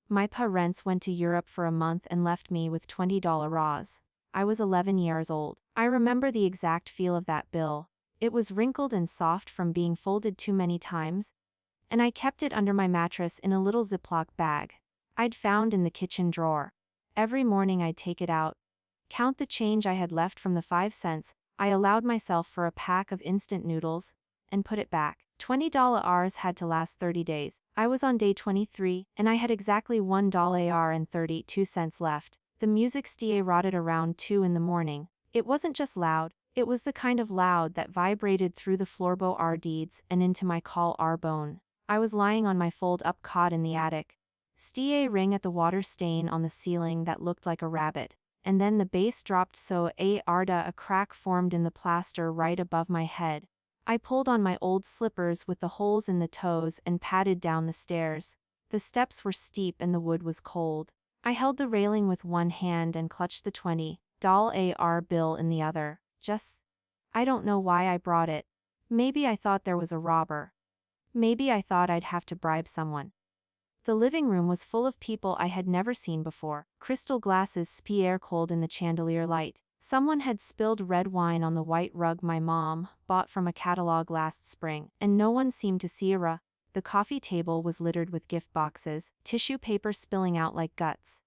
My parents went to Europe for a month and left me with $20 raws. I was 11 years old. I remember the exact feel of that bill. It was wrinkled and soft from being folded too many times, and I kept it under my mattress in a little Ziploc bag I'd found in the kitchen drawer. Every morning I'd take it out, count the change I had left from the 5 cents I allowed myself for a pack of instant noodles, and put it back. $20 had to last 30 days. I was on day 23, and I had exactly $1 and 32 cents left. The music started around 2 in the morning. It wasn't just loud, it was the kind of loud that vibrated through the floorboard deeds and into my collarbone. I was lying on my fold-up cot in the attic. Ring at the water stain on the ceiling that looked like a rabbit, and then the bass dropped so a crack formed in the plaster right above my head. I pulled on my old slippers with the holes in the toes and padded down the stairs. The steps were steep and the wood was cold. I held the railing with one hand and clutched the $20 bill in the other. I don't know why I brought it. Maybe I thought there was a robber. Maybe I thought I'd have to bribe someone. The living room was full of people I had never seen before. Crystal glasses sparkled in the chandelier light. Someone had spilled red wine on the white rug my mom bought from a catalog last spring, and no one seemed to see a. The coffee table was littered with gift boxes, tissue paper spilling out like guts.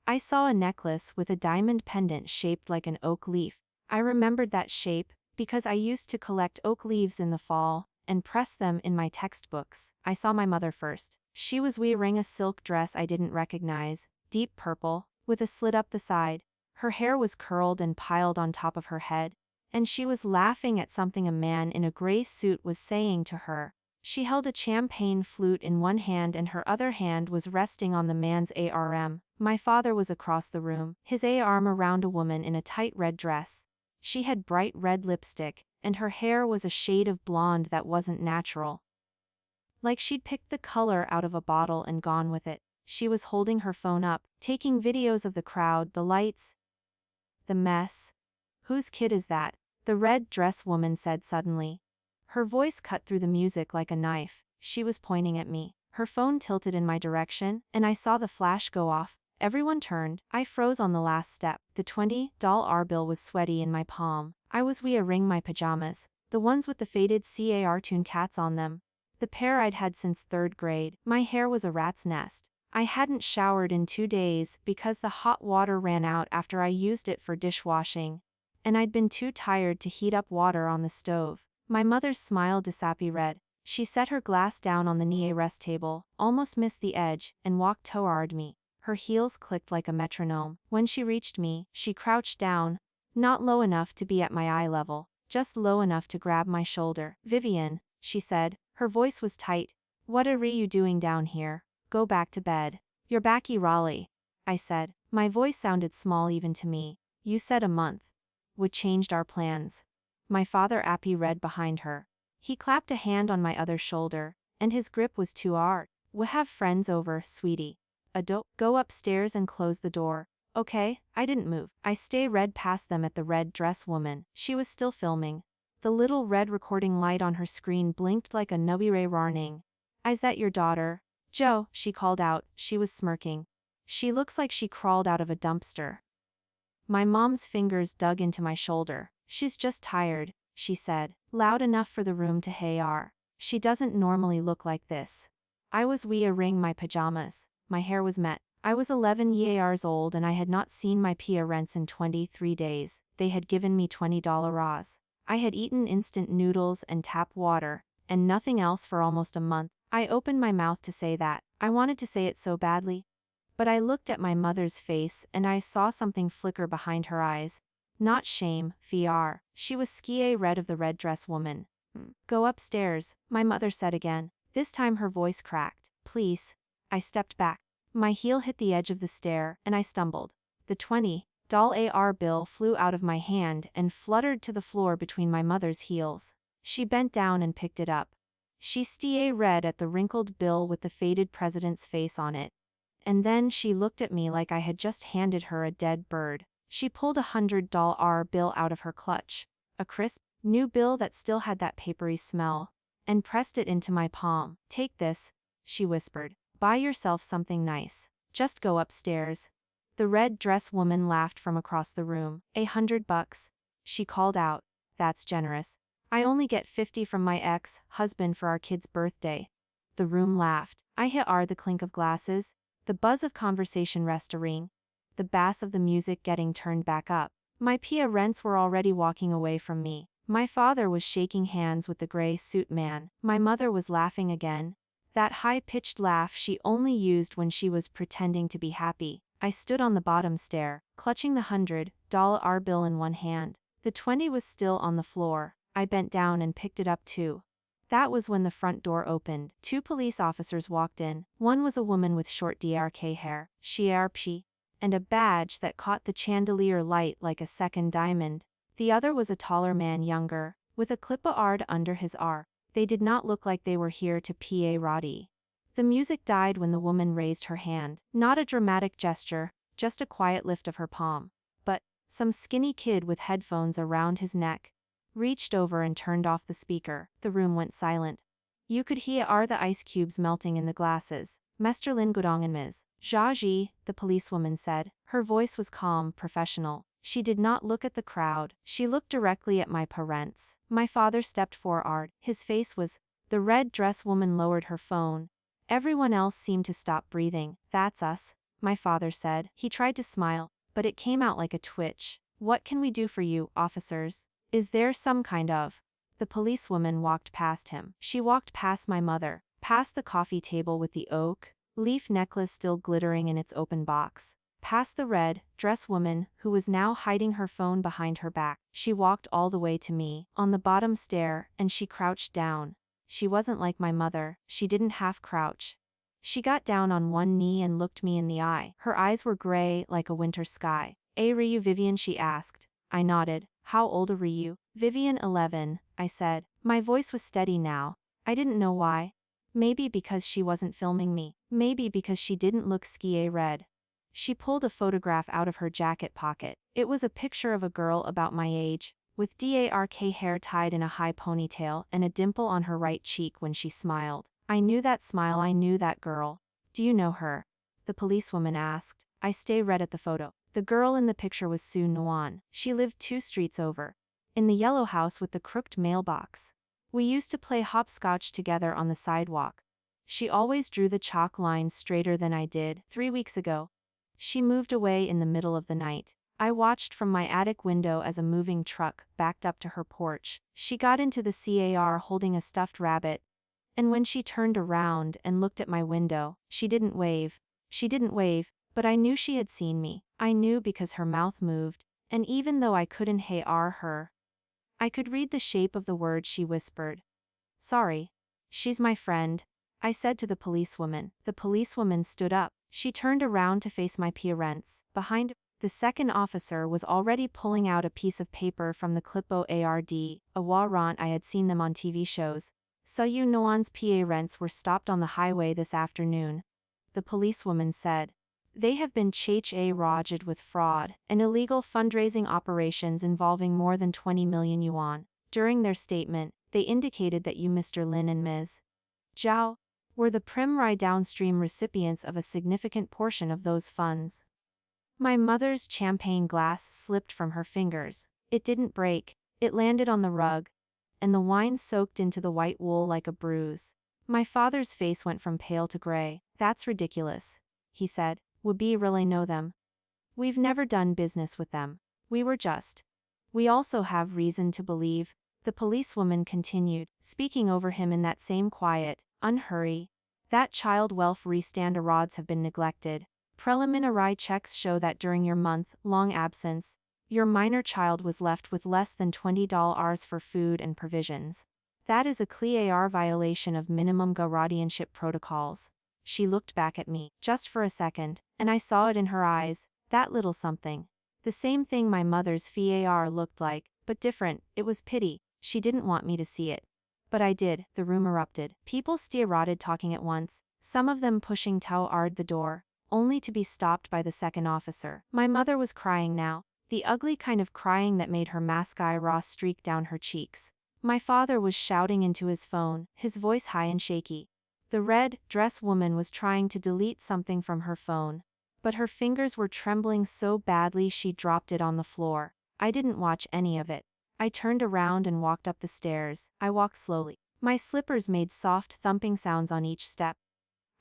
I saw a necklace with a diamond pendant shaped like an oak leaf. I remembered that shape because I used to collect oak leaves in the fall and press them in my textbooks. I saw my mother first. She was wearing a silk dress I didn't recognize, deep purple, with a slit up the side. Her hair was curled and piled on top of her head, and she was laughing at something a man in a gray suit was saying to her. She held a champagne flute in one hand and her other hand was resting on the man's arm. My father was across the room, his arm around a woman in a tight red dress. She had bright red lipstick, and her hair was a shade of blonde that wasn't natural. Like she'd picked the color out of a bottle and gone with it. She was holding her phone up, taking videos of the crowd, the lights, the mess. Whose kid is that? The red dress woman said suddenly. Her voice cut through the music like a knife. She was pointing at me. Her phone tilted in my direction, and I saw the flash go off. Everyone turned. I froze on the last step. The $20 bill was sweaty in my palm. I was wearing my pajamas, the ones with the faded cartoon cats on them. The pair I'd had since 3rd grade. My hair was a rat's nest. I hadn't showered in 2 days because the hot water ran out after I used it for dishwashing, and I'd been too tired to heat up water on the stove. My mother's smile disappy red. She set her glass down on the nearest table, almost missed the edge, and walked toward me. Her heels clicked like a metronome. When she reached me, she crouched down, not low enough to be at my eye level, just low enough to grab my shoulder. Vivian, she said. Her voice was tight. What are you doing down here? Go back to bed. You're backy Raleigh, I said. My voice sounded small even to me. You said a month would changed our plans. My father read behind her. He clapped a hand on my other shoulder, and his grip was too hard. We'll have friends over, sweetie. Go upstairs and close the door. Okay, I didn't move. I read past them at the red dress woman. She was still filming. The little red recording light on her screen blinked like a nubby warning. Is that your daughter? Joe, she called out. She was smirking. She looks like she crawled out of a dumpster. My mom's fingers dug into my shoulder. She's just tired, she said, loud enough for the room to hear. She doesn't normally look like this. I was wearing my pajamas. My hair was met. I was 11 years old and I had not seen my parents in 23 days. They had given me $20 raws. I had eaten instant noodles and tap water, and nothing else for almost a month. I opened my mouth to say that. I wanted to say it so badly. But I looked at my mother's face and I saw something flicker behind her eyes. Not shame, fear. She was scared of the red dress woman. Go upstairs, my mother said again. This time her voice cracked. Please. I stepped back. My heel hit the edge of the stair, and I stumbled. The $20 bill flew out of my hand and fluttered to the floor between my mother's heels. She bent down and picked it up. She stared at the wrinkled bill with the faded president's face on it. And then she looked at me like I had just handed her a dead bird. She pulled a $100 bill out of her clutch, a crisp, new bill that still had that papery smell, and pressed it into my palm. Take this, she whispered. Buy yourself something nice. Just go upstairs. The red dress woman laughed from across the room. $100. She called out. That's generous. I only get 50 from my ex-husband for our kid's birthday. The room laughed. I heard the clink of glasses, the buzz of conversation restoring, the bass of the music getting turned back up. My parents were already walking away from me. My father was shaking hands with the gray suit man. My mother was laughing again. That high-pitched laugh she only used when she was pretending to be happy. I stood on the bottom stair, clutching the $100 bill in one hand. The 20 was still on the floor. I bent down and picked it up too. That was when the front door opened. 2 police officers walked in. One was a woman with short dark hair, and a badge that caught the chandelier light like a second diamond. The other was a taller man, younger, with a clipboard under his arm. They did not look like they were here to PA Roddy. The music died when the woman raised her hand. Not a dramatic gesture, just a quiet lift of her palm. But some skinny kid with headphones around his neck reached over and turned off the speaker. The room went silent. You could hear the ice cubes melting in the glasses. Mr. Lin Gudong and Ms. Zhaji, the policewoman said. Her voice was calm, professional. She did not look at the crowd. She looked directly at my parents. My father stepped forward. His face was. The red dress woman lowered her phone. Everyone else seemed to stop breathing. That's us, my father said. He tried to smile, but it came out like a twitch. What can we do for you, officers? Is there some kind of... The policewoman walked past him. She walked past my mother, past the coffee table with the oak leaf necklace still glittering in its open box, past the red dress woman who was now hiding her phone behind her back. She walked all the way to me, on the bottom stair, and she crouched down. She wasn't like my mother, she didn't half crouch. She got down on one knee and looked me in the eye. Her eyes were gray like a winter sky. Are you Vivian? She asked. I nodded. How old are you? Vivian, 11, I said. My voice was steady now. I didn't know why. Maybe because she wasn't filming me. Maybe because she didn't look red. She pulled a photograph out of her jacket pocket. It was a picture of a girl about my age, with dark hair tied in a high ponytail and a dimple on her right cheek when she smiled. I knew that smile, I knew that girl. Do you know her? The policewoman asked. I stared at the photo. The girl in the picture was Sue Nguyen. She lived 2 streets over, in the yellow house with the crooked mailbox. We used to play hopscotch together on the sidewalk. She always drew the chalk lines straighter than I did. 3 weeks ago, she moved away in the middle of the night. I watched from my attic window as a moving truck backed up to her porch. She got into the car holding a stuffed rabbit, and when she turned around and looked at my window, she didn't wave. But I knew she had seen me. I knew because her mouth moved, and even though I couldn't hear her, I could read the shape of the word she whispered. Sorry. She's my friend, I said to the policewoman. The policewoman stood up. She turned around to face my parents. Behind, the second officer was already pulling out a piece of paper from the clipboard. A warrant. I had seen them on TV shows. Sue Nguyen's parents were stopped on the highway this afternoon, the policewoman said. They have been charged with fraud and illegal fundraising operations involving more than 20 million yuan. During their statement, they indicated that you, Mr. Lin and Ms. Zhao, were the primary downstream recipients of a significant portion of those funds. My mother's champagne glass slipped from her fingers. It didn't break, it landed on the rug, and the wine soaked into the white wool like a bruise. My father's face went from pale to gray. That's ridiculous, he said. We really know them? We've never done business with them. We also have reason to believe, the policewoman continued, speaking over him in that same quiet, unhurry, that child welfare standards have been neglected. Preliminary checks show that during your month-long absence, your minor child was left with less than $20 for food and provisions. That is a clear violation of minimum guardianship protocols. She looked back at me, just for a second, and I saw it in her eyes, that little something. The same thing my mother's FAR looked like, but different. It was pity. She didn't want me to see it. But I did. The room erupted. People started talking at once, some of them pushing toward the door, only to be stopped by the second officer. My mother was crying now, the ugly kind of crying that made her mascara streak down her cheeks. My father was shouting into his phone, his voice high and shaky. The red dress woman was trying to delete something from her phone, but her fingers were trembling so badly she dropped it on the floor. I didn't watch any of it. I turned around and walked up the stairs. I walked slowly. My slippers made soft thumping sounds on each step.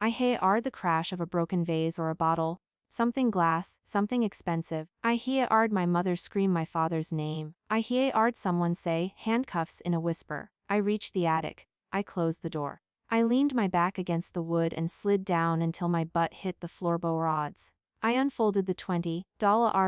I heard the crash of a broken vase or a bottle, something glass, something expensive. I heard my mother scream my father's name. I heard someone say handcuffs in a whisper. I reached the attic. I closed the door. I leaned my back against the wood and slid down until my butt hit the floorboard rods. I unfolded the $20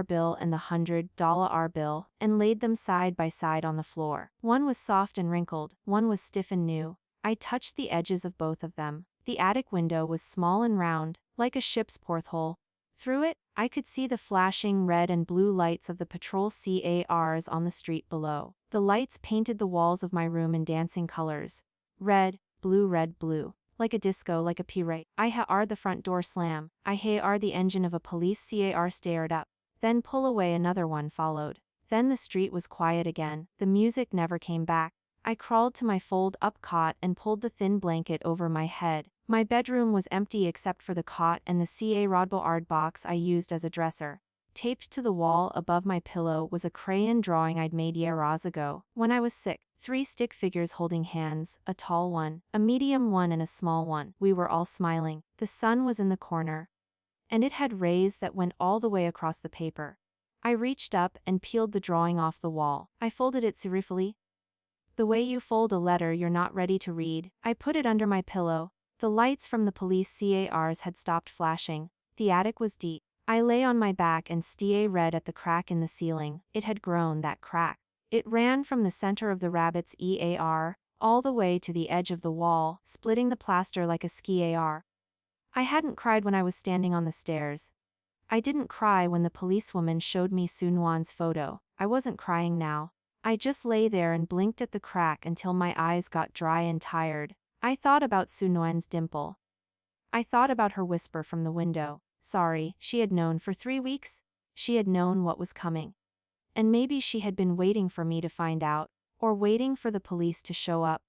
bill and the $100 bill and laid them side by side on the floor. One was soft and wrinkled, one was stiff and new. I touched the edges of both of them. The attic window was small and round, like a ship's porthole. Through it, I could see the flashing red and blue lights of the patrol cars on the street below. The lights painted the walls of my room in dancing colors. Red, blue. Like a disco, like a pirate. I heard the front door slam. I heard the engine of a police car start up. Then pull away. Another one followed. Then the street was quiet again. The music never came back. I crawled to my fold-up cot and pulled the thin blanket over my head. My bedroom was empty except for the cot and the cardboard box I used as a dresser. Taped to the wall above my pillow was a crayon drawing I'd made years ago, when I was sick. 3 stick figures holding hands, a tall one, a medium one and a small one. We were all smiling. The sun was in the corner, and it had rays that went all the way across the paper. I reached up and peeled the drawing off the wall. I folded it serifully. The way you fold a letter you're not ready to read. I put it under my pillow. The lights from the police cars had stopped flashing. The attic was deep. I lay on my back and stared at the crack in the ceiling. It had grown, that crack. It ran from the center of the rabbit's EAR, all the way to the edge of the wall, splitting the plaster like a ski-AR. I hadn't cried when I was standing on the stairs. I didn't cry when the policewoman showed me Sunwan's photo. I wasn't crying now. I just lay there and blinked at the crack until my eyes got dry and tired. I thought about Sunwan's dimple. I thought about her whisper from the window. Sorry, she had known for 3 weeks. She had known what was coming. And maybe she had been waiting for me to find out, or waiting for the police to show up,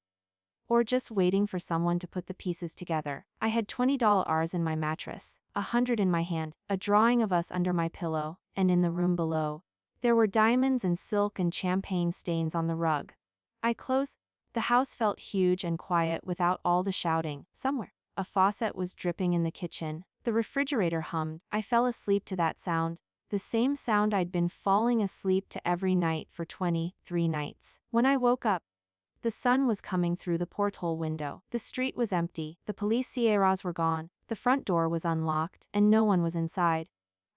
or just waiting for someone to put the pieces together. I had $20 in my mattress, 100 in my hand, a drawing of us under my pillow, and in the room below, there were diamonds and silk and champagne stains on the rug. I closed. The house felt huge and quiet without all the shouting. Somewhere, a faucet was dripping in the kitchen. The refrigerator hummed. I fell asleep to that sound. The same sound I'd been falling asleep to every night for 23 nights. When I woke up, the sun was coming through the porthole window. The street was empty. The police cars were gone. The front door was unlocked, and no one was inside.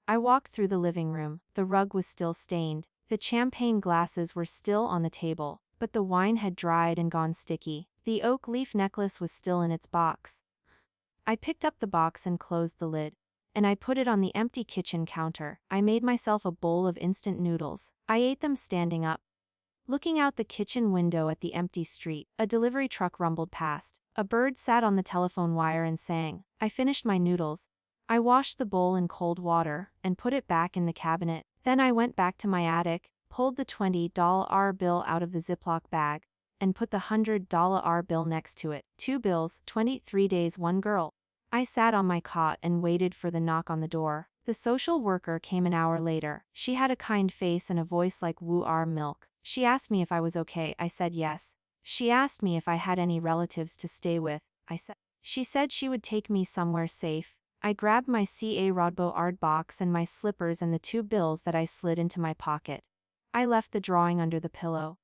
I walked through the living room. The rug was still stained. The champagne glasses were still on the table, but the wine had dried and gone sticky. The oak leaf necklace was still in its box. I picked up the box and closed the lid, and I put it on the empty kitchen counter. I made myself a bowl of instant noodles. I ate them standing up. Looking out the kitchen window at the empty street, a delivery truck rumbled past. A bird sat on the telephone wire and sang. I finished my noodles. I washed the bowl in cold water and put it back in the cabinet. Then I went back to my attic, pulled the $20 bill out of the Ziploc bag, and put the $100 bill next to it. 2 bills, 23 days, 1 girl. I sat on my cot and waited for the knock on the door. The social worker came an hour later. She had a kind face and a voice like woo-ar milk. She asked me if I was okay. I said yes. She asked me if I had any relatives to stay with. I said. She said she would take me somewhere safe. I grabbed my cardboard box and my slippers and the 2 bills that I slid into my pocket. I left the drawing under the pillow.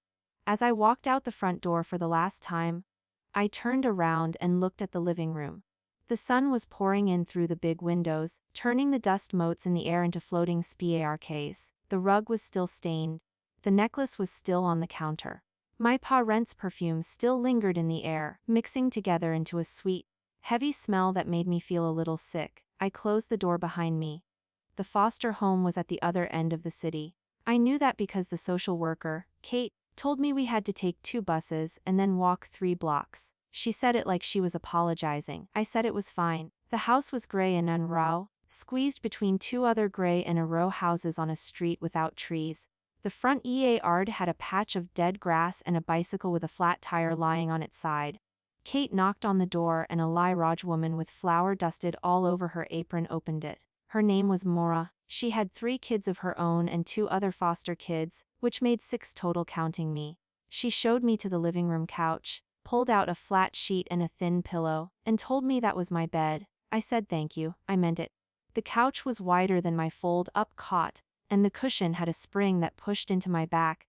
As I walked out the front door for the last time, I turned around and looked at the living room. The sun was pouring in through the big windows, turning the dust motes in the air into floating sparks. The rug was still stained. The necklace was still on the counter. My parents' perfume still lingered in the air, mixing together into a sweet, heavy smell that made me feel a little sick. I closed the door behind me. The foster home was at the other end of the city. I knew that because the social worker, Kate, told me we had to take 2 buses and then walk 3 blocks. She said it like she was apologizing. I said it was fine. The house was gray and unrow, squeezed between 2 other gray and a row houses on a street without trees. The front yard had a patch of dead grass and a bicycle with a flat tire lying on its side. Kate knocked on the door and a Lai Raj woman with flour dusted all over her apron opened it. Her name was Mora. She had 3 kids of her own and 2 other foster kids, which made 6 total counting me. She showed me to the living room couch, pulled out a flat sheet and a thin pillow, and told me that was my bed. I said thank you, I meant it. The couch was wider than my fold-up cot, and the cushion had a spring that pushed into my back.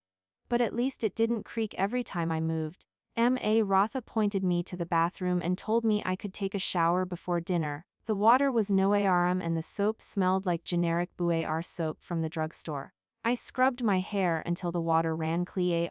But at least it didn't creak every time I moved. M.A. Rotha pointed me to the bathroom and told me I could take a shower before dinner. The water was no aram and the soap smelled like generic Buar soap from the drugstore. I scrubbed my hair until the water ran clear,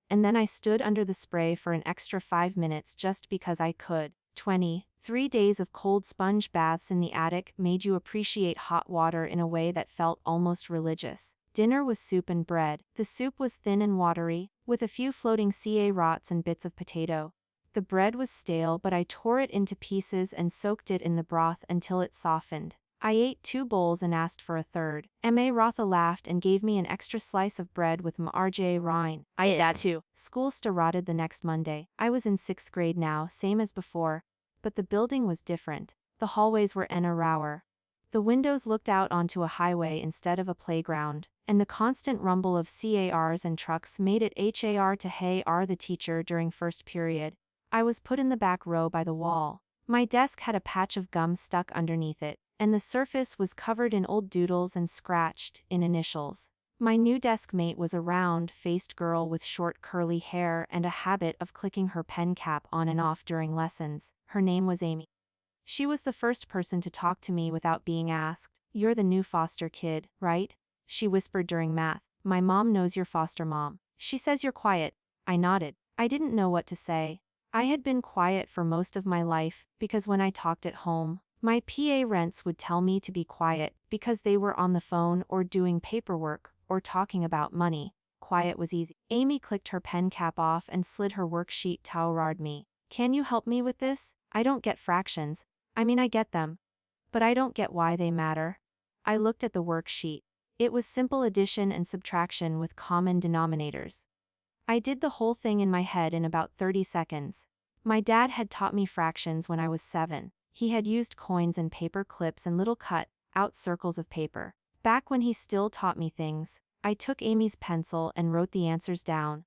and then I stood under the spray for an extra 5 minutes just because I could. 3 days of cold sponge baths in the attic made you appreciate hot water in a way that felt almost religious. Dinner was soup and bread. The soup was thin and watery, with a few floating carrots and bits of potato. The bread was stale, but I tore it into pieces and soaked it in the broth until it softened. I ate 2 bowls and asked for a third. M.A. Rotha laughed and gave me an extra slice of bread with marj rind. I ate that too. School started the next Monday. I was in 6th grade now, same as before, but the building was different. The hallways were rauer. The windows looked out onto a highway instead of a playground, and the constant rumble of cars and trucks made it har to hey are the teacher during first period. I was put in the back row by the wall. My desk had a patch of gum stuck underneath it, and the surface was covered in old doodles and scratched in initials. My new desk mate was a round-faced girl with short curly hair and a habit of clicking her pen cap on and off during lessons. Her name was Amy. She was the first person to talk to me without being asked. "You're the new foster kid, right?" she whispered during math. "My mom knows your foster mom. She says you're quiet." I nodded. I didn't know what to say. I had been quiet for most of my life, because when I talked at home, my PA rents would tell me to be quiet because they were on the phone or doing paperwork or talking about money. Quiet was easy. Amy clicked her pen cap off and slid her worksheet toward me. "Can you help me with this? I don't get fractions. I mean, I get them, but I don't get why they matter." I looked at the worksheet. It was simple addition and subtraction with common denominators. I did the whole thing in my head in about 30 seconds. My dad had taught me fractions when I was 7. He had used coins and paper clips and little cut-out circles of paper. Back when he still taught me things, I took Amy's pencil and wrote the answers down.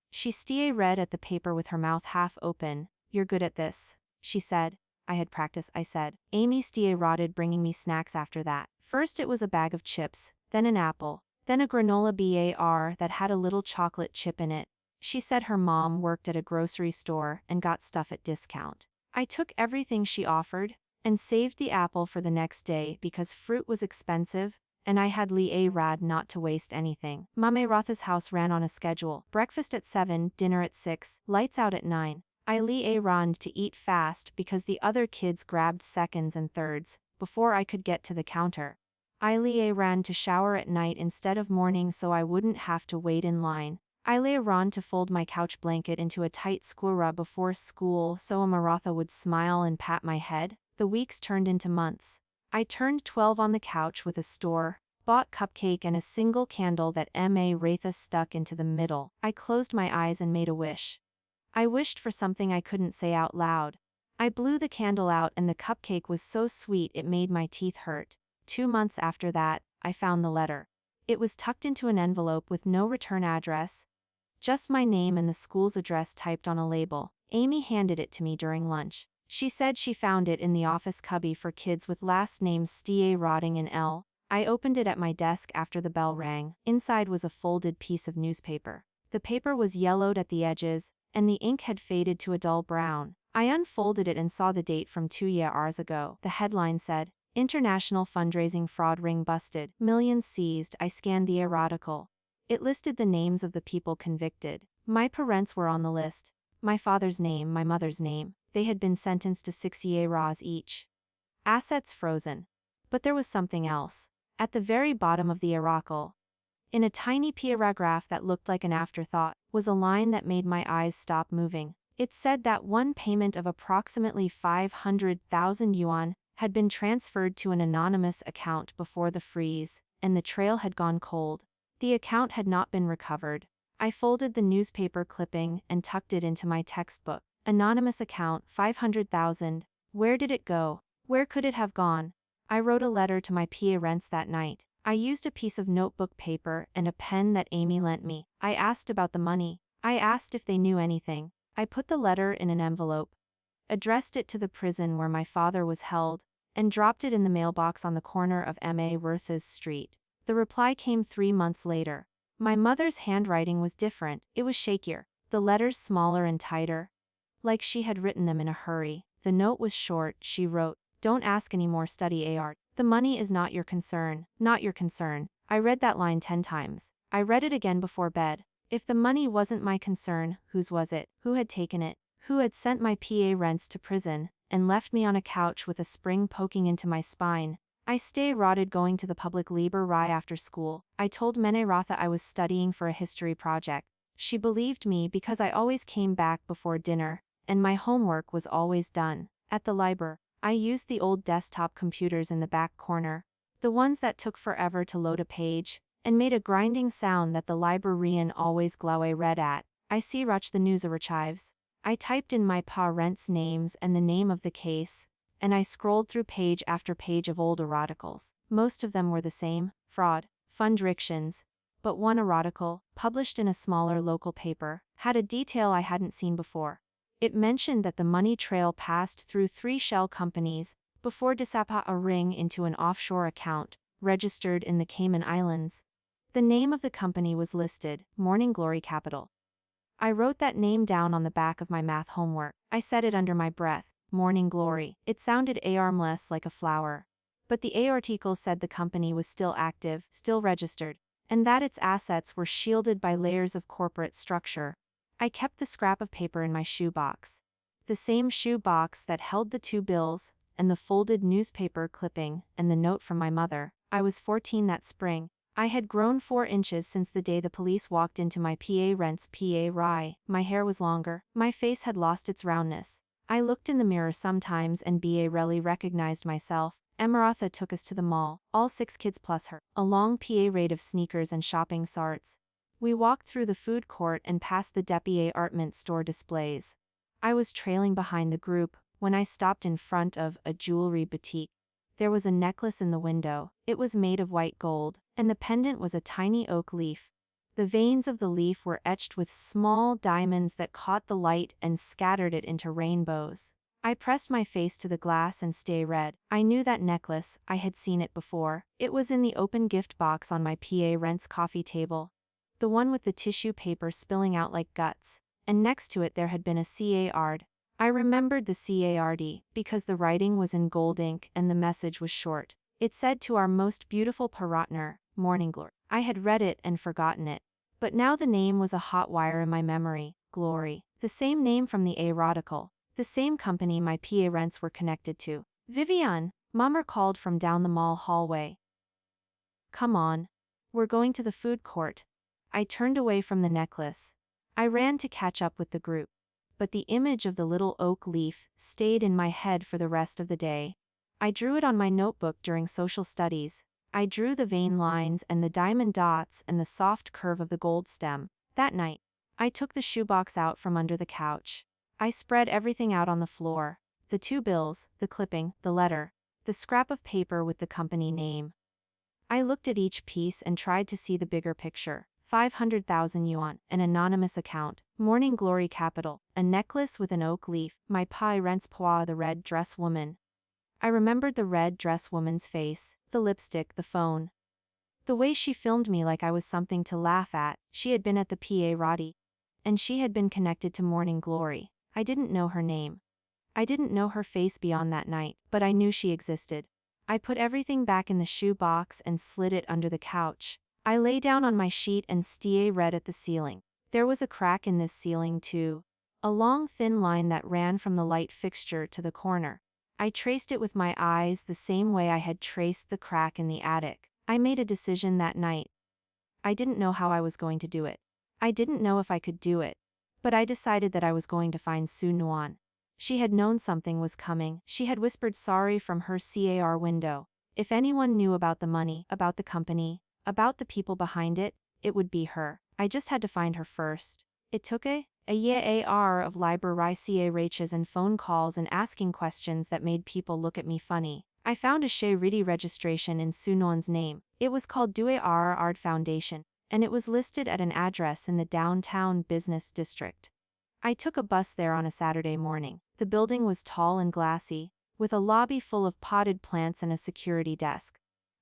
She read at the paper with her mouth half open. "You're good at this," she said. "I had practice," I said. Amy rotted, bringing me snacks after that. First it was a bag of chips, then an apple, then a granola bar that had a little chocolate chip in it. She said her mom worked at a grocery store and got stuff at discount. I took everything she offered, and saved the apple for the next day because fruit was expensive, and I had rad not to waste anything. Mame Rotha's house ran on a schedule. Breakfast at 7, dinner at 6, lights out at 9. I ran to eat fast because the other kids grabbed seconds and thirds before I could get to the counter. I ran to shower at night instead of morning so I wouldn't have to wait in line. I ran to fold my couch blanket into a tight squirrel before school so Maratha would smile and pat my head. The weeks turned into months. I turned 12 on the couch with a store-bought cupcake and a single candle that M.A. Ratha stuck into the middle. I closed my eyes and made a wish. I wished for something I couldn't say out loud. I blew the candle out and the cupcake was so sweet it made my teeth hurt. 2 months after that, I found the letter. It was tucked into an envelope with no return address, just my name and the school's address typed on a label. Amy handed it to me during lunch. She said she found it in the office cubby for kids with last names Rotting and L. I opened it at my desk after the bell rang. Inside was a folded piece of newspaper. The paper was yellowed at the edges, and the ink had faded to a dull brown. I unfolded it and saw the date from 2 years ago. The headline said, "International Fundraising Fraud Ring Busted. Millions Seized." I scanned the article. It listed the names of the people convicted. My parents were on the list. My father's name, my mother's name. They had been sentenced to 6 years each. Assets frozen. But there was something else. At the very bottom of the article, in a tiny paragraph that looked like an afterthought, was a line that made my eyes stop moving. It said that one payment of approximately 500,000 yuan had been transferred to an anonymous account before the freeze, and the trail had gone cold. The account had not been recovered. I folded the newspaper clipping and tucked it into my textbook. Anonymous account, 500,000. Where did it go? Where could it have gone? I wrote a letter to my parents that night. I used a piece of notebook paper and a pen that Amy lent me. I asked about the money. I asked if they knew anything. I put the letter in an envelope, addressed it to the prison where my father was held, and dropped it in the mailbox on the corner of M.A. Werthes Street. The reply came 3 months later. My mother's handwriting was different, it was shakier, the letters smaller and tighter, like she had written them in a hurry. The note was short. She wrote, "Don't ask any more, study art. The money is not your concern, not your concern." I read that line 10 times. I read it again before bed. If the money wasn't my concern, whose was it? Who had taken it? Who had sent my parents to prison, and left me on a couch with a spring poking into my spine? I stay rotted going to the public library after school. I told Mene Ratha I was studying for a history project. She believed me because I always came back before dinner, and my homework was always done. At the library, I used the old desktop computers in the back corner, the ones that took forever to load a page, and made a grinding sound that the librarian always glowe read at. I see ruch the news archives. I typed in my parents' names and the name of the case, and I scrolled through page after page of old articles. Most of them were the same: fraud, fundrictions. But one article, published in a smaller local paper, had a detail I hadn't seen before. It mentioned that the money trail passed through 3 shell companies before disappearing into an offshore account, registered in the Cayman Islands. The name of the company was listed, Morning Glory Capital. I wrote that name down on the back of my math homework. I said it under my breath, Morning Glory. It sounded harmless, like a flower. But the article said the company was still active, still registered, and that its assets were shielded by layers of corporate structure. I kept the scrap of paper in my shoebox. The same shoebox that held the 2 bills, and the folded newspaper clipping, and the note from my mother. I was 14 that spring. I had grown 4 inches since the day the police walked into my parents' PA. My hair was longer. My face had lost its roundness. I looked in the mirror sometimes and rarely recognized myself. Emaratha took us to the mall, all 6 kids plus her, a long parade of sneakers and shopping carts. We walked through the food court and past the department store displays. I was trailing behind the group when I stopped in front of a jewelry boutique. There was a necklace in the window. It was made of white gold, and the pendant was a tiny oak leaf. The veins of the leaf were etched with small diamonds that caught the light and scattered it into rainbows. I pressed my face to the glass and stay red. I knew that necklace, I had seen it before. It was in the open gift box on my parents' coffee table. The one with the tissue paper spilling out like guts, and next to it there had been a card. I remembered the card because the writing was in gold ink and the message was short. It said, "To our most beautiful partner, Morning Glory." I had read it and forgotten it. But now the name was a hot wire in my memory, Glory. The same name from the article. The same company my parents were connected to. "Vivian," Mama called from down the mall hallway. "Come on. We're going to the food court." I turned away from the necklace. I ran to catch up with the group. But the image of the little oak leaf stayed in my head for the rest of the day. I drew it on my notebook during social studies. I drew the vein lines and the diamond dots and the soft curve of the gold stem. That night, I took the shoebox out from under the couch. I spread everything out on the floor. The 2 bills, the clipping, the letter, the scrap of paper with the company name. I looked at each piece and tried to see the bigger picture. 500,000 yuan, an anonymous account, Morning Glory Capital, a necklace with an oak leaf, my parents' the red dress woman. I remembered the red dress woman's face, the lipstick, the phone. The way she filmed me like I was something to laugh at. She had been at the PA. And she had been connected to Morning Glory. I didn't know her name. I didn't know her face beyond that night, but I knew she existed. I put everything back in the shoebox and slid it under the couch. I lay down on my sheet and stared at the ceiling. There was a crack in this ceiling too. A long thin line that ran from the light fixture to the corner. I traced it with my eyes the same way I had traced the crack in the attic. I made a decision that night. I didn't know how I was going to do it. I didn't know if I could do it. But I decided that I was going to find Su Nuan. She had known something was coming. She had whispered sorry from her car window. If anyone knew about the money, about the company, about the people behind it, it would be her. I just had to find her first. It took a A year of library raches and phone calls and asking questions that made people look at me funny. I found a Shayriddy registration in Sunon's name. It was called Due Ard Foundation, and it was listed at an address in the downtown business district. I took a bus there on a Saturday morning. The building was tall and glassy, with a lobby full of potted plants and a security desk.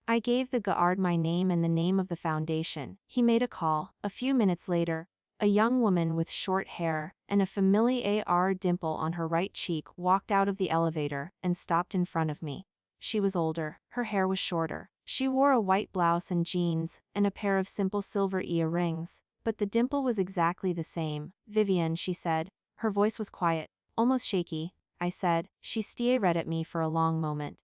I gave the guard my name and the name of the foundation. He made a call. A few minutes later, a young woman with short hair and a familiar dimple on her right cheek walked out of the elevator and stopped in front of me. She was older, her hair was shorter. She wore a white blouse and jeans, and a pair of simple silver earrings, but the dimple was exactly the same. Vivian, she said. Her voice was quiet, almost shaky. I said. She stared at me for a long moment.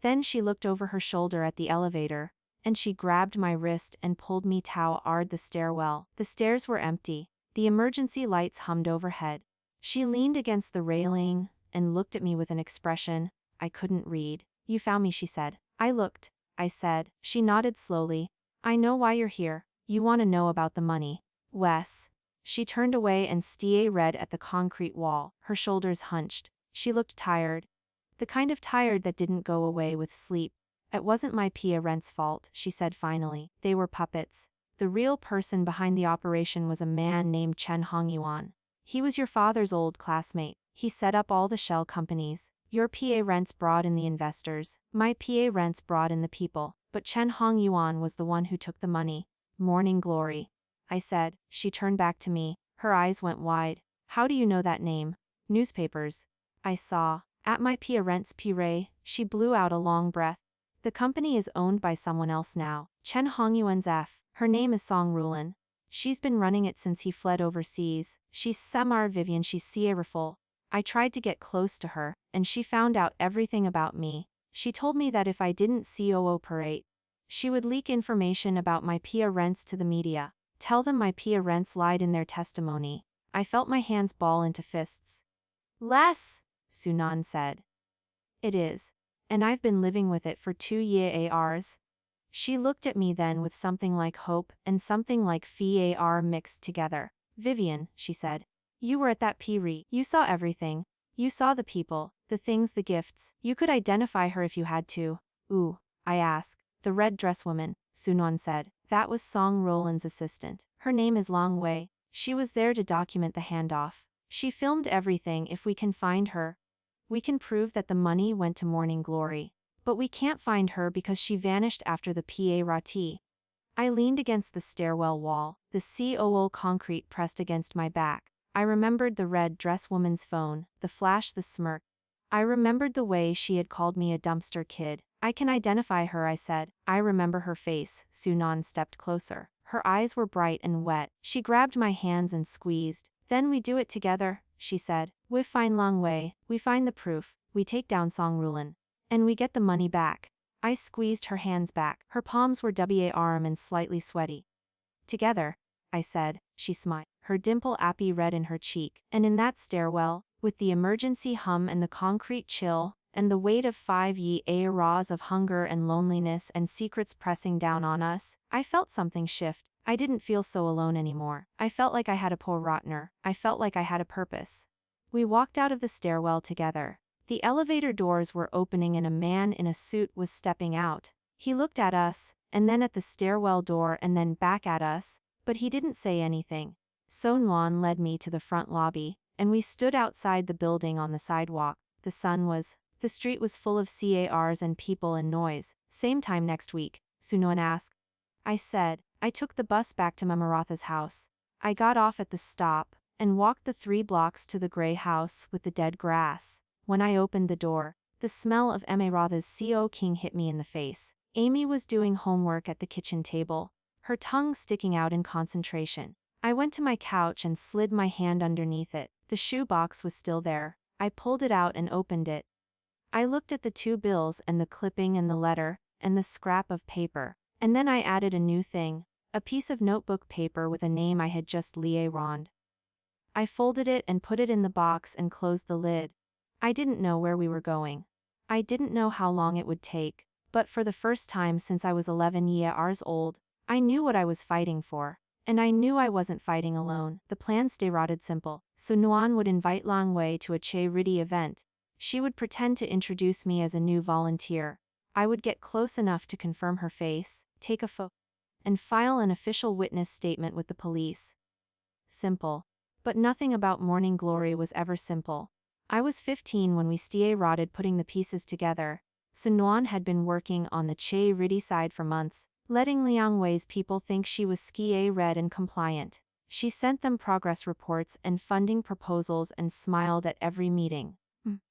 Then she looked over her shoulder at the elevator, and she grabbed my wrist and pulled me toward the stairwell. The stairs were empty. The emergency lights hummed overhead. She leaned against the railing and looked at me with an expression I couldn't read. You found me, she said. I looked. I said. She nodded slowly. I know why you're here. You want to know about the money. Wes. She turned away and stared at the concrete wall, her shoulders hunched. She looked tired. The kind of tired that didn't go away with sleep. It wasn't my parents' fault, she said finally. They were puppets. The real person behind the operation was a man named Chen Hongyuan. He was your father's old classmate. He set up all the shell companies. Your parents brought in the investors. My parents brought in the people. But Chen Hongyuan was the one who took the money. Morning Glory. I said. She turned back to me. Her eyes went wide. How do you know that name? Newspapers. I saw. At my parents' pire, she blew out a long breath. The company is owned by someone else now. Chen Hongyuan's F. Her name is Song Rulin. She's been running it since he fled overseas. She's Samar Vivian, she's Sierraful. I tried to get close to her, and she found out everything about me. She told me that if I didn't cooperate, she would leak information about my parents to the media. Tell them my parents lied in their testimony. I felt my hands ball into fists. Less, Sunan said. It is. And I've been living with it for 2 years. She looked at me then with something like hope and something like fear mixed together. Vivian, she said. You were at that piri. You saw everything. You saw the people, the things, the gifts. You could identify her if you had to. Ooh, I asked. The red dress woman, Sunan said. That was Song Roland's assistant. Her name is Long Wei. She was there to document the handoff. She filmed everything. If we can find her, we can prove that the money went to Morning Glory. But we can't find her because she vanished after the PA. I leaned against the stairwell wall, the COO concrete pressed against my back. I remembered the red dress woman's phone, the flash, the smirk. I remembered the way she had called me a dumpster kid. I can identify her, I said. I remember her face. Sunan stepped closer. Her eyes were bright and wet. She grabbed my hands and squeezed. Then we do it together, she said. We find Long Wei, we find the proof, we take down Song Rulin. And we get the money back. I squeezed her hands back. Her palms were warm and slightly sweaty. Together, I said. She smiled. Her dimple appy red in her cheek. And in that stairwell, with the emergency hum and the concrete chill, and the weight of 5 years of hunger and loneliness and secrets pressing down on us, I felt something shift. I didn't feel so alone anymore. I felt like I had a partner. I felt like I had a purpose. We walked out of the stairwell together. The elevator doors were opening and a man in a suit was stepping out. He looked at us, and then at the stairwell door and then back at us, but he didn't say anything. Sonwan led me to the front lobby, and we stood outside the building on the sidewalk. The street was full of cars and people and noise. Same time next week, Sunan asked. I said. I took the bus back to Mamaratha's house. I got off at the stop, and walked the 3 blocks to the gray house with the dead grass. When I opened the door, the smell of Mamaratha's CO King hit me in the face. Amy was doing homework at the kitchen table, her tongue sticking out in concentration. I went to my couch and slid my hand underneath it. The shoebox was still there. I pulled it out and opened it. I looked at the 2 bills and the clipping and the letter, and the scrap of paper. And then I added a new thing, a piece of notebook paper with a name I had just liaisoned. I folded it and put it in the box and closed the lid. I didn't know where we were going. I didn't know how long it would take, but for the first time since I was 11 years old, I knew what I was fighting for, And I knew I wasn't fighting alone. The plan stayed simple. Sun Nuan would invite Lang Wei to a Che Ridi event. She would pretend to introduce me as a new volunteer. I would get close enough to confirm her face, take a photo, and file an official witness statement with the police. Simple. But nothing about Morning Glory was ever simple. I was 15 when we started putting the pieces together. Sun Nuan had been working on the Che Ridi side for months, letting Liang Wei's people think she was red and compliant. She sent them progress reports and funding proposals and smiled at every meeting.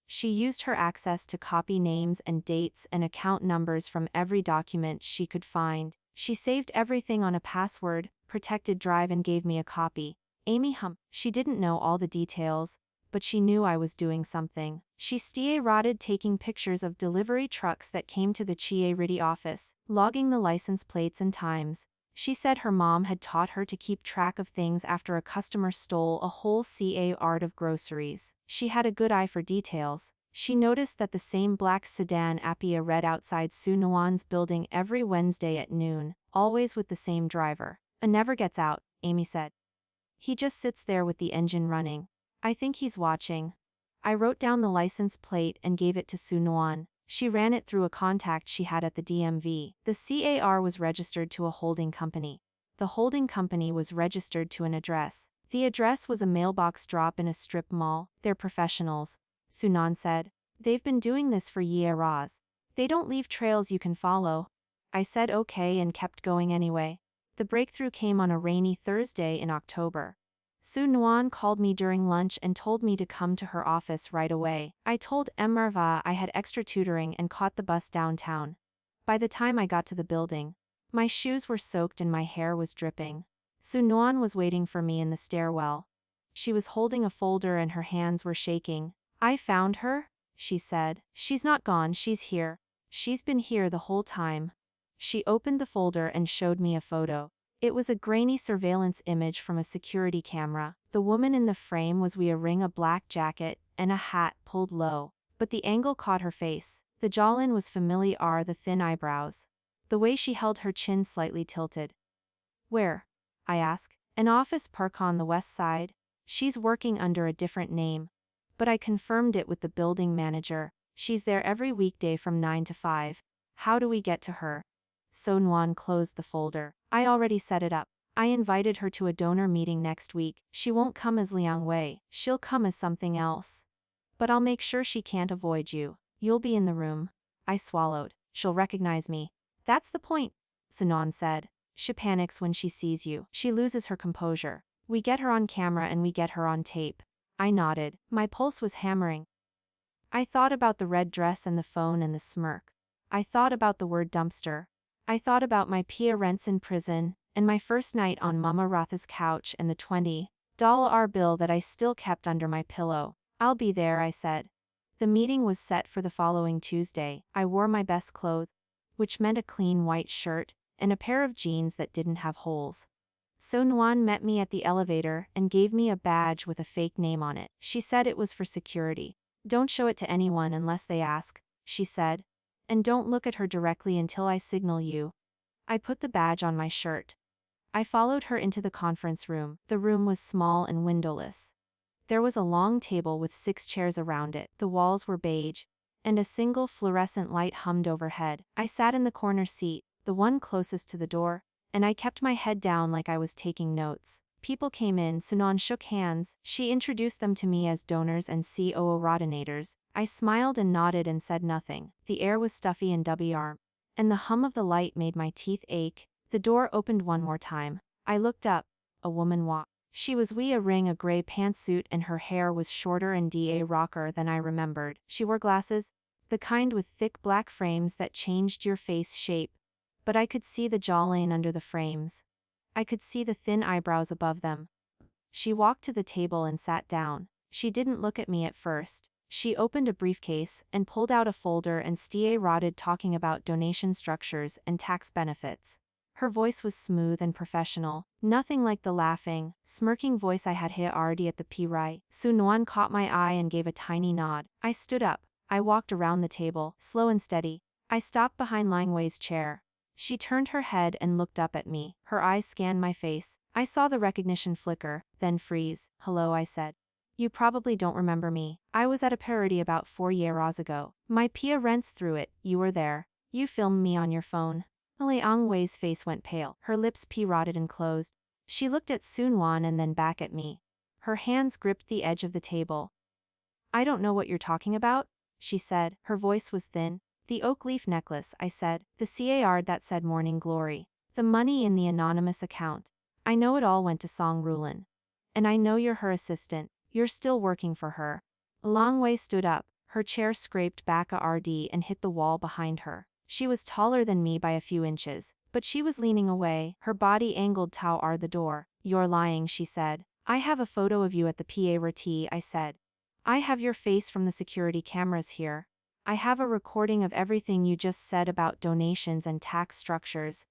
She used her access to copy names and dates and account numbers from every document she could find. She saved everything on a password-protected drive and gave me a copy. Amy She didn't know all the details, but she knew I was doing something. She started taking pictures of delivery trucks that came to the Che Ridi office, logging the license plates and times. She said her mom had taught her to keep track of things after a customer stole a whole cart of groceries. She had a good eye for details. She noticed that the same black sedan appeared red outside Sun Nuan's building every Wednesday at noon, always with the same driver. Never gets out, Amy said. He just sits there with the engine running. I think he's watching. I wrote down the license plate and gave it to Sun Nuan. She ran it through a contact she had at the DMV. The car was registered to a holding company. The holding company was registered to an address. The address was a mailbox drop in a strip mall. They're professionals, Sun Nuan said. They've been doing this for years. They don't leave trails you can follow. I said okay and kept going anyway. The breakthrough came on a rainy Thursday in October. Sun Nuan called me during lunch and told me to come to her office right away. I told Merva I had extra tutoring and caught the bus downtown. By the time I got to the building, my shoes were soaked and my hair was dripping. Sun Nuan was waiting for me in the stairwell. She was holding a folder and her hands were shaking. I found her, she said. She's not gone, she's here. She's been here the whole time. She opened the folder and showed me a photo. It was a grainy surveillance image from a security camera. The woman in the frame was wearing a black jacket and a hat pulled low, but the angle caught her face. The jawline was familiar, the thin eyebrows. The way she held her chin slightly tilted. Where? I asked. An office park on the west side. She's working under a different name. But I confirmed it with the building manager. She's there every weekday from 9 to 5. How do we get to her? Sun Nuan closed the folder. I already set it up. I invited her to a donor meeting next week. She won't come as Liang Wei. She'll come as something else. But I'll make sure she can't avoid you. You'll be in the room. I swallowed. She'll recognize me. That's the point, Sun Nuan said. She panics when she sees you. She loses her composure. We get her on camera and we get her on tape. I nodded. My pulse was hammering. I thought about the red dress and the phone and the smirk. I thought about the word dumpster. I thought about my parents in prison, and my first night on Mama Ratha's couch and the $20 bill that I still kept under my pillow. I'll be there, I said. The meeting was set for the following Tuesday. I wore my best clothes, which meant a clean white shirt, and a pair of jeans that didn't have holes. Sun Nuan met me at the elevator and gave me a badge with a fake name on it. She said it was for security. Don't show it to anyone unless they ask, she said. And don't look at her directly until I signal you. I put the badge on my shirt. I followed her into the conference room. The room was small and windowless. There was a long table with 6 chairs around it. The walls were beige, and a single fluorescent light hummed overhead. I sat in the corner seat, the one closest to the door, and I kept my head down like I was taking notes. People came in. Sun Nuan shook hands. She introduced them to me as donors and coordinators. I smiled and nodded and said nothing. The air was stuffy and warm, and the hum of the light made my teeth ache. The door opened one more time. I looked up. A woman walked. She was wearing a gray pantsuit and her hair was shorter and rocker than I remembered. She wore glasses, the kind with thick black frames that changed your face shape. But I could see the jawline under the frames. I could see the thin eyebrows above them. She walked to the table and sat down. She didn't look at me at first. She opened a briefcase and pulled out a folder and started talking about donation structures and tax benefits. Her voice was smooth and professional, nothing like the laughing, smirking voice I had heard at the PRI. Sun Nuan caught my eye and gave a tiny nod. I stood up. I walked around the table, slow and steady. I stopped behind Liang Wei's chair. She turned her head and looked up at me. Her eyes scanned my face. I saw the recognition flicker, then freeze. Hello, I said. You probably don't remember me. I was at a parody about 4 years ago. My Pia rents through it, you were there. You filmed me on your phone. Liang Wei's face went pale, her lips rotted and closed. She looked at Sun Wan and then back at me. Her hands gripped the edge of the table. I don't know what you're talking about, she said. Her voice was thin. The oak leaf necklace, I said. The CAR that said Morning Glory. The money in the anonymous account. I know it all went to Song Rulin. And I know you're her assistant. You're still working for her. Liang Wei stood up. Her chair scraped back a RD and hit the wall behind her. She was taller than me by a few inches, but she was leaning away, her body angled toward the door. You're lying, she said. I have a photo of you at the PA I said. I have your face from the security cameras here. I have a recording of everything you just said about donations and tax structures.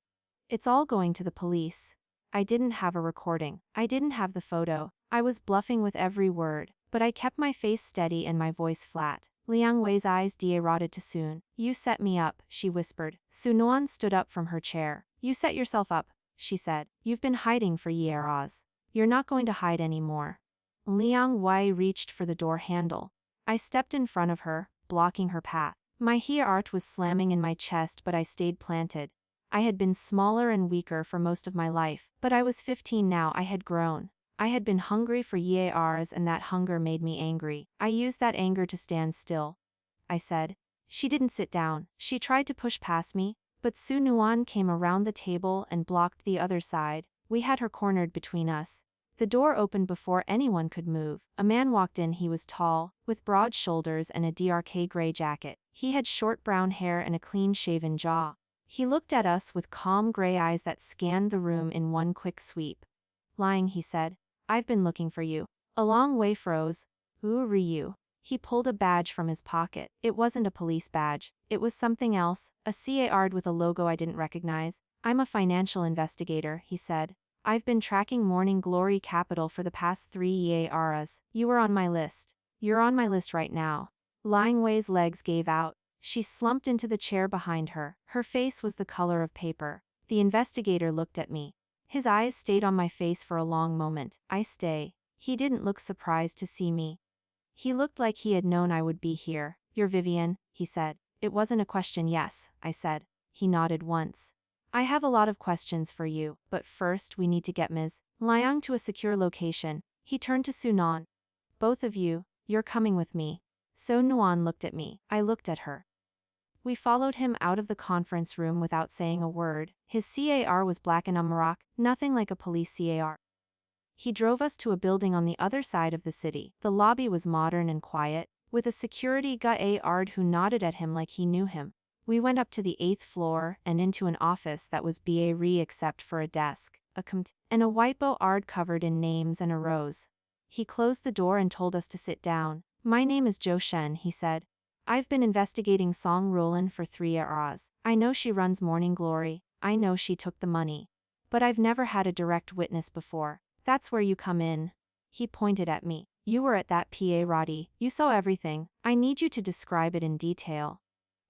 It's all going to the police. I didn't have a recording. I didn't have the photo. I was bluffing with every word, but I kept my face steady and my voice flat. Liang Wei's eyes rotted to Sun. You set me up, she whispered. Sun Wan stood up from her chair. You set yourself up, she said. You've been hiding for years. You're not going to hide anymore. Liang Wei reached for the door handle. I stepped in front of her, blocking her path. My heart was slamming in my chest, but I stayed planted. I had been smaller and weaker for most of my life, but I was 15 now. I had grown. I had been hungry for years and that hunger made me angry. I used that anger to stand still. I said. She didn't sit down. She tried to push past me, but Sun Wan came around the table and blocked the other side. We had her cornered between us. The door opened before anyone could move. A man walked in. He was tall, with broad shoulders and a dark gray jacket. He had short brown hair and a clean-shaven jaw. He looked at us with calm gray eyes that scanned the room in one quick sweep. Lying, he said. I've been looking for you. Liang Wei froze. Who are you? He pulled a badge from his pocket. It wasn't a police badge. It was something else, a CAR with a logo I didn't recognize. I'm a financial investigator, he said. I've been tracking Morning Glory Capital for the past 3 years. You were on my list. You're on my list right now. Liang Wei's legs gave out. She slumped into the chair behind her. Her face was the color of paper. The investigator looked at me. His eyes stayed on my face for a long moment. I stay. He didn't look surprised to see me. He looked like he had known I would be here. You're Vivian, he said. It wasn't a question. Yes, I said. He nodded once. I have a lot of questions for you, but first we need to get Ms. Liang to a secure location. He turned to Sun Wan. Both of you, you're coming with me. Sun Wan looked at me. I looked at her. We followed him out of the conference room without saying a word. His CAR was black and umrock, nothing like a police CAR. He drove us to a building on the other side of the city. The lobby was modern and quiet, with a security guard who nodded at him like he knew him. We went up to the 8th floor and into an office that was bare except for a desk, a computer, and a whiteboard covered in names and a rose. He closed the door and told us to sit down. My name is Zhou Shen, he said. I've been investigating Song Rulin for 3 years. I know she runs Morning Glory. I know she took the money. But I've never had a direct witness before. That's where you come in. He pointed at me. You were at that party. You saw everything. I need you to describe it in detail.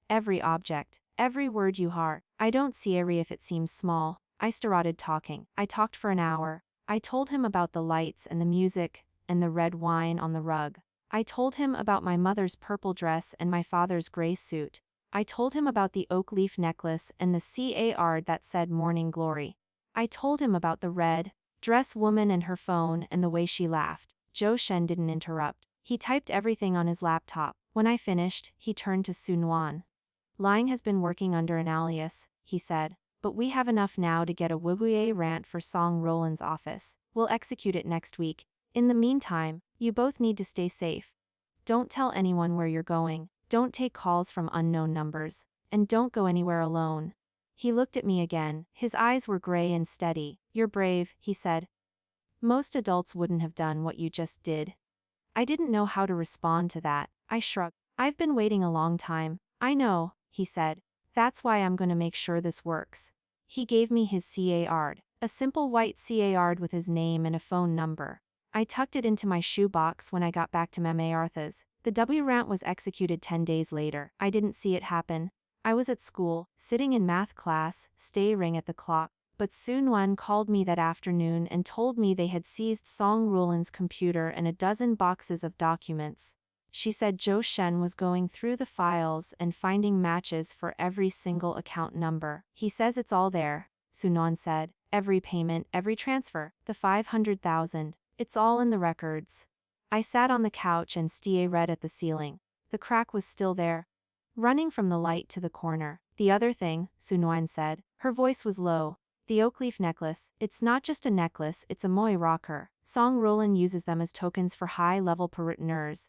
Every object, every word you heard. I don't see if it seems small. I started talking. I talked for an hour. I told him about the lights and the music, and the red wine on the rug. I told him about my mother's purple dress and my father's gray suit. I told him about the oak leaf necklace and the CAR that said Morning Glory. I told him about the red dress woman and her phone and the way she laughed. Zhou Shen didn't interrupt. He typed everything on his laptop. When I finished, he turned to Sun Wan. Liang has been working under an alias, he said, but we have enough now to get a Wubuye rant for Song Rulin's office. We'll execute it next week. In the meantime, you both need to stay safe. Don't tell anyone where you're going, don't take calls from unknown numbers, and don't go anywhere alone. He looked at me again. His eyes were gray and steady. You're brave, he said. Most adults wouldn't have done what you just did. I didn't know how to respond to that. I shrugged. I've been waiting a long time. I know, he said. That's why I'm going to make sure this works. He gave me his CAR, a simple white CAR with his name and a phone number. I tucked it into my shoebox when I got back to Meme Arthas. The W rant was executed 10 days later. I didn't see it happen. I was at school, sitting in math class, staring at the clock. but Su Nuan called me that afternoon and told me they had seized Song Rulan's computer and a dozen boxes of documents. She said Zhou Shen was going through the files and finding matches for every single account number. He says it's all there, Su Nuan said. Every payment, every transfer, the 500,000, it's all in the records. I sat on the couch and stared at the ceiling. The crack was still there, running from the light to the corner. The other thing, Su Nuan said. Her voice was low. The oak leaf necklace, it's not just a necklace, it's a moi rocker. Song Rulan uses them as tokens for high-level parishioners.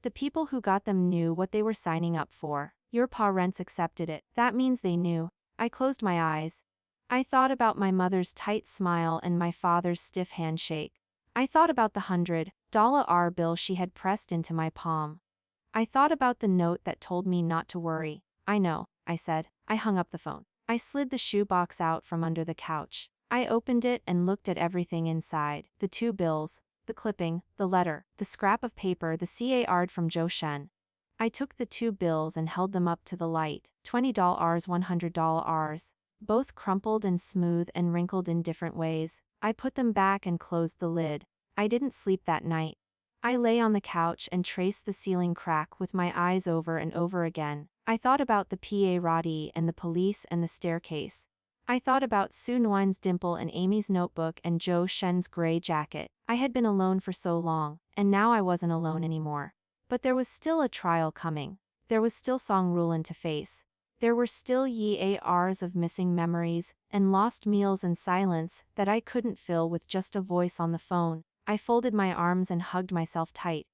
The people who got them knew what they were signing up for. Your parents accepted it. That means they knew. I closed my eyes. I thought about my mother's tight smile and my father's stiff handshake. I thought about the $100 bill she had pressed into my palm. I thought about the note that told me not to worry. I know, I said. I hung up the phone. I slid the shoebox out from under the couch. I opened it and looked at everything inside. The 2 bills, the clipping, the letter, the scrap of paper, the card from Zhou Shen. I took the 2 bills and held them up to the light. $20, $100. Both crumpled and smooth and wrinkled in different ways. I put them back and closed the lid. I didn't sleep that night. I lay on the couch and traced the ceiling crack with my eyes over and over again. I thought about the Pirati and the police and the staircase. I thought about Su Nuan's dimple and Amy's notebook and Zhou Shen's gray jacket. I had been alone for so long, and now I wasn't alone anymore. But there was still a trial coming. There was still Song Rulan to face. There were still years of missing memories, and lost meals and silence that I couldn't fill with just a voice on the phone. I folded my arms and hugged myself tight.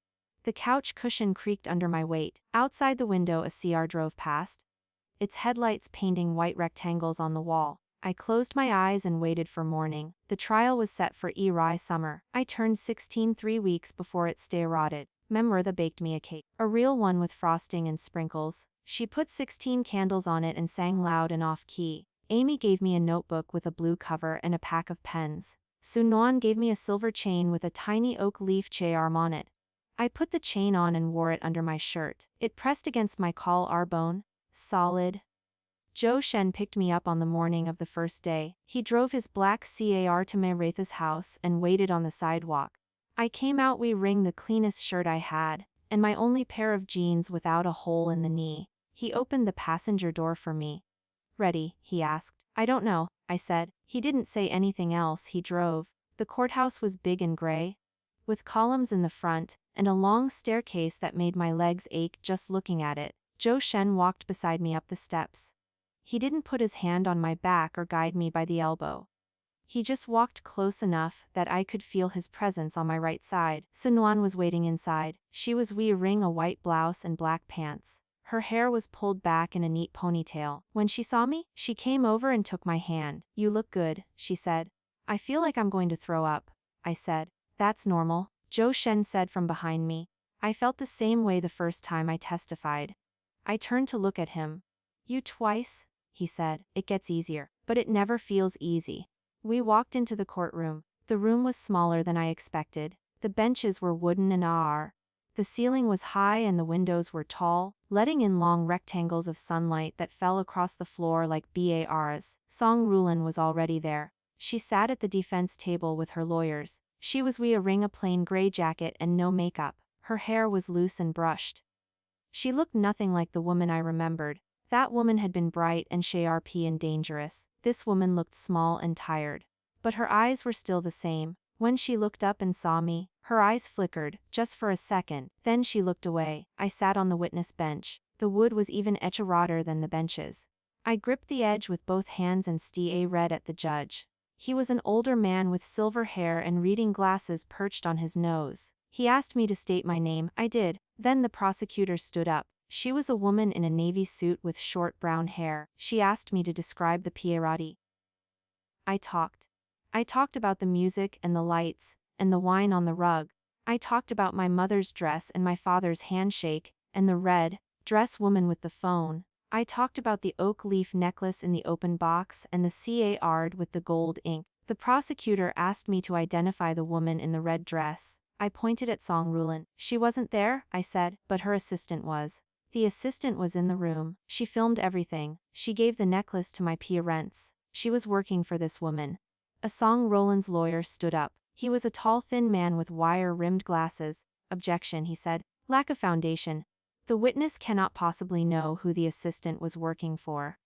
The couch cushion creaked under my weight. Outside the window a car drove past, its headlights painting white rectangles on the wall. I closed my eyes and waited for morning. The trial was set for summer. I turned 16 3 weeks before it started. Memrutha baked me a cake, a real one with frosting and sprinkles. She put 16 candles on it and sang loud and off-key. Amy gave me a notebook with a blue cover and a pack of pens. Su Nuan gave me a silver chain with a tiny oak leaf charm on it. I put the chain on and wore it under my shirt. It pressed against my collar bone, solid. Zhou Shen picked me up on the morning of the first day. He drove his black car to Memrutha's house and waited on the sidewalk. I came out wearing the cleanest shirt I had, and my only pair of jeans without a hole in the knee. He opened the passenger door for me. Ready? He asked. I don't know, I said. He didn't say anything else. He drove. The courthouse was big and gray, with columns in the front, and a long staircase that made my legs ache just looking at it. Zhou Shen walked beside me up the steps. He didn't put his hand on my back or guide me by the elbow. He just walked close enough that I could feel his presence on my right side. Su Nuan was waiting inside. She was wearing a white blouse and black pants. Her hair was pulled back in a neat ponytail. When she saw me, she came over and took my hand. You look good, she said. I feel like I'm going to throw up, I said. That's normal, Zhou Shen said from behind me. I felt the same way the first time I testified. I turned to look at him. You twice? He said. It gets easier, but it never feels easy. We walked into the courtroom. The room was smaller than I expected. The benches were wooden and the ceiling was high and the windows were tall, letting in long rectangles of sunlight that fell across the floor like bars. Song Rulan was already there. She sat at the defense table with her lawyers. She was wearing a plain gray jacket and no makeup. Her hair was loose and brushed. She looked nothing like the woman I remembered. That woman had been bright and sharp and dangerous. This woman looked small and tired. But her eyes were still the same. When she looked up and saw me, her eyes flickered, just for a second, then she looked away. I sat on the witness bench. The wood was even edger than the benches. I gripped the edge with both hands and stared at the judge. He was an older man with silver hair and reading glasses perched on his nose. He asked me to state my name. I did. Then the prosecutor stood up. She was a woman in a navy suit with short brown hair. She asked me to describe the Pirati. I talked. I talked about the music and the lights, and the wine on the rug. I talked about my mother's dress and my father's handshake, and the red dress woman with the phone. I talked about the oak leaf necklace in the open box and the card with the gold ink. The prosecutor asked me to identify the woman in the red dress. I pointed at Song Rulan. She wasn't there, I said, but her assistant was. The assistant was in the room. She filmed everything. She gave the necklace to my parents. She was working for this woman. A Song Roland's lawyer stood up. He was a tall, thin man with wire-rimmed glasses. Objection, he said. Lack of foundation. The witness cannot possibly know who the assistant was working for.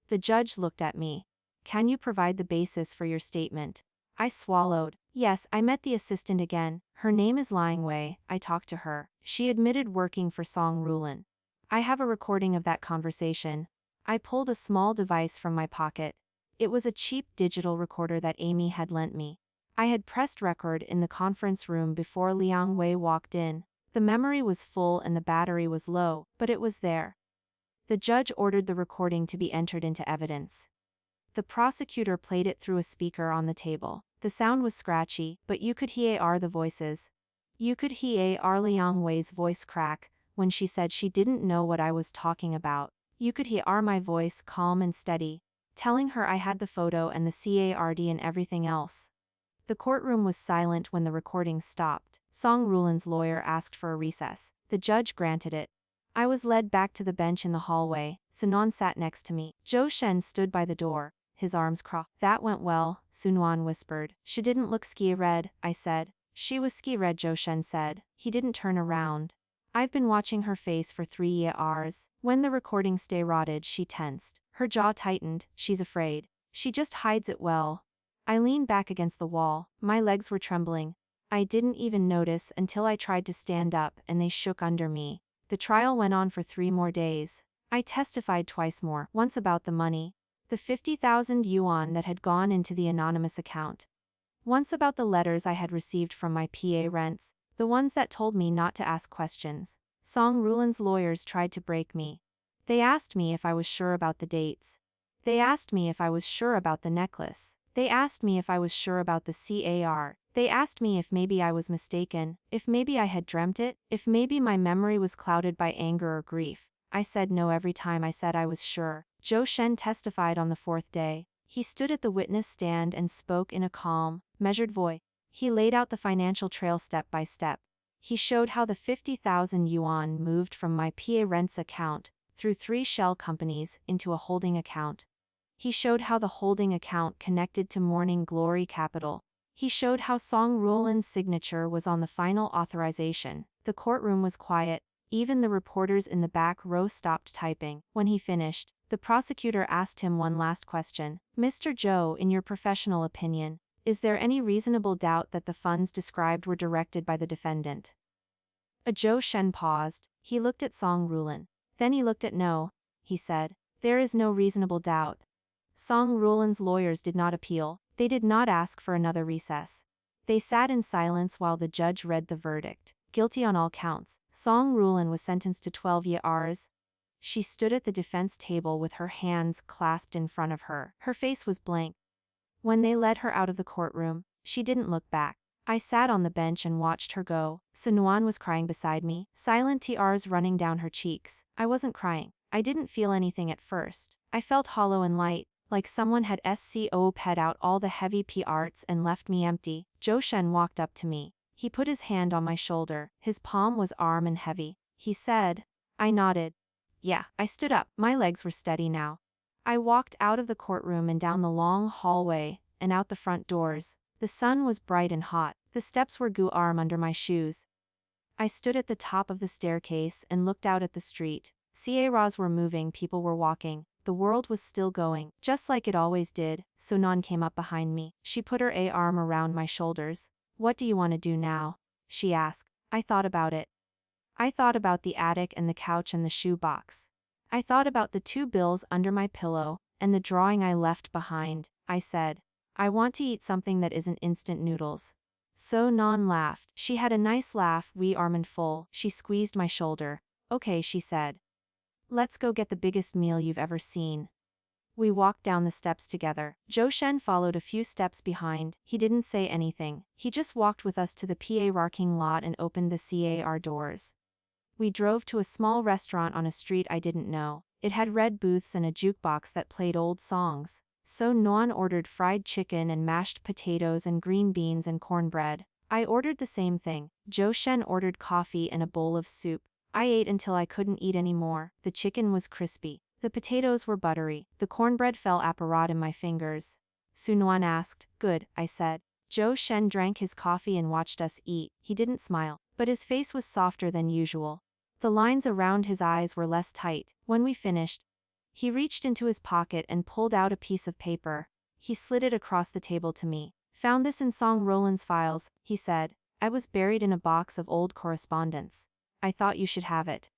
The judge looked at me. Can you provide the basis for your statement? I swallowed. Yes, I met the assistant again. Her name is Liang Wei. I talked to her. She admitted working for Song Roland. I have a recording of that conversation. I pulled a small device from my pocket. It was a cheap digital recorder that Amy had lent me. I had pressed record in the conference room before Liang Wei walked in. The memory was full and the battery was low, but it was there. The judge ordered the recording to be entered into evidence. The prosecutor played it through a speaker on the table. The sound was scratchy, but you could hear the voices. You could hear Liang Wei's voice crack when she said she didn't know what I was talking about. You could hear my voice calm and steady, telling her I had the photo and the card and everything else. The courtroom was silent when the recording stopped. Song Roland's lawyer asked for a recess. The judge granted it. I was led back to the bench in the hallway. Sunan sat next to me. Zhou Shen stood by the door, his arms crossed. That went well, Sunan whispered. She didn't look scared, I said. She was scared, Zhou Shen said. He didn't turn around. I've been watching her face for 3 years. When the recording started, she tensed. Her jaw tightened. She's afraid. She just hides it well. I leaned back against the wall. My legs were trembling. I didn't even notice until I tried to stand up and they shook under me. The trial went on for 3 more days. I testified twice more, once about the money, the 50,000 yuan that had gone into the anonymous account. Once about the letters I had received from my PA rents, the ones that told me not to ask questions. Song Roland's lawyers tried to break me. They asked me if I was sure about the dates. They asked me if I was sure about the necklace. They asked me if I was sure about the CAR. They asked me if maybe I was mistaken, if maybe I had dreamt it, if maybe my memory was clouded by anger or grief. I said no every time I said I was sure. Zhou Shen testified on the 4th day. He stood at the witness stand and spoke in a calm, measured voice. He laid out the financial trail step by step. He showed how the 50,000 yuan moved from my PA rents account, through 3 shell companies, into a holding account. He showed how the holding account connected to Morning Glory Capital. He showed how Song Roland's signature was on the final authorization. The courtroom was quiet. Even the reporters in the back row stopped typing. When he finished, the prosecutor asked him one last question. Mr. Zhou, in your professional opinion, is there any reasonable doubt that the funds described were directed by the defendant? Zhou Shen paused. He looked at Song Roland. Then he looked at No. He said, there is no reasonable doubt. Song Roland's lawyers did not appeal. They did not ask for another recess. They sat in silence while the judge read the verdict. Guilty on all counts. Song Roland was sentenced to 12 years. She stood at the defense table with her hands clasped in front of her. Her face was blank. When they led her out of the courtroom, she didn't look back. I sat on the bench and watched her go. Sunan was crying beside me, silent tears running down her cheeks. I wasn't crying. I didn't feel anything at first. I felt hollow and light, like someone had ped out all the heavy parts and left me empty. Zhou Shen walked up to me. He put his hand on my shoulder. His palm was warm and heavy. He said. I nodded. Yeah. I stood up. My legs were steady now. I walked out of the courtroom and down the long hallway, and out the front doors. The sun was bright and hot. The steps were warm under my shoes. I stood at the top of the staircase and looked out at the street. Cars were moving, people were walking. The world was still going, just like it always did. Sunan came up behind me. She put her arm around my shoulders. What do you want to do now? She asked. I thought about it. I thought about the attic and the couch and the shoebox. I thought about the 2 bills under my pillow, and the drawing I left behind. I said, I want to eat something that isn't instant noodles. Sunan laughed. She had a nice laugh, warm and full. She squeezed my shoulder. Okay, she said. Let's go get the biggest meal you've ever seen. We walked down the steps together. Zhou Shen followed a few steps behind. He didn't say anything. He just walked with us to the PA parking lot and opened the car doors. We drove to a small restaurant on a street I didn't know. It had red booths and a jukebox that played old songs. Sunan ordered fried chicken and mashed potatoes and green beans and cornbread. I ordered the same thing. Zhou Shen ordered coffee and a bowl of soup. I ate until I couldn't eat anymore. The chicken was crispy. The potatoes were buttery. The cornbread fell apparat in my fingers. Sun Wan asked. Good, I said. Zhou Shen drank his coffee and watched us eat. He didn't smile, but his face was softer than usual. The lines around his eyes were less tight. When we finished, he reached into his pocket and pulled out a piece of paper. He slid it across the table to me. Found this in Song Roland's files, he said. I was buried in a box of old correspondence. I thought you should have it.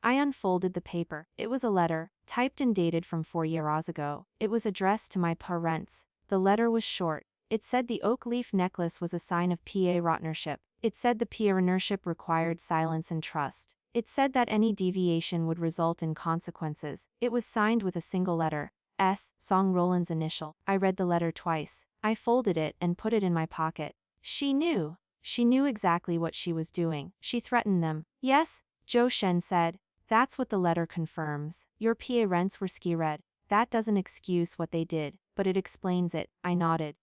I unfolded the paper. It was a letter, typed and dated from 4 years ago. It was addressed to my parents. The letter was short. It said the oak leaf necklace was a sign of PA Rotnership. It said the PA Rotnership required silence and trust. It said that any deviation would result in consequences. It was signed with a single letter. S. Song Roland's initial. I read the letter twice. I folded it and put it in my pocket. She knew. She knew exactly what she was doing. She threatened them. Yes, Zhou Shen said. That's what the letter confirms. Your PA rents were ski-red. That doesn't excuse what they did, but it explains it. I nodded.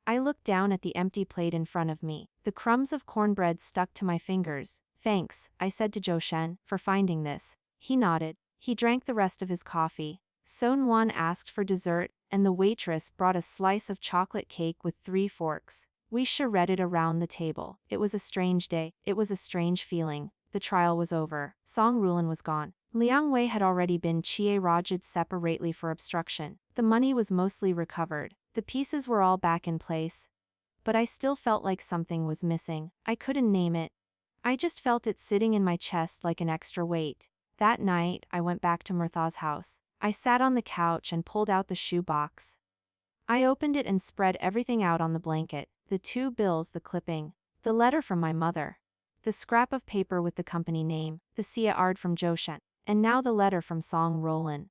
I looked down at the empty plate in front of me. The crumbs of cornbread stuck to my fingers. Thanks, I said to Zhou Shen, for finding this. He nodded. He drank the rest of his coffee. Sun Wan asked for dessert, and the waitress brought a slice of chocolate cake with 3 forks. We charetted around the table. It was a strange day. It was a strange feeling. The trial was over. Song Roland was gone. Liang Wei had already been Chie Rajid separately for obstruction. The money was mostly recovered. The pieces were all back in place. But I still felt like something was missing. I couldn't name it. I just felt it sitting in my chest like an extra weight. That night, I went back to Murtha's house. I sat on the couch and pulled out the shoe box. I opened it and spread everything out on the blanket. The 2 bills, the clipping, the letter from my mother, the scrap of paper with the company name, the CARD from Zhou Shen, and now the letter from Song Roland.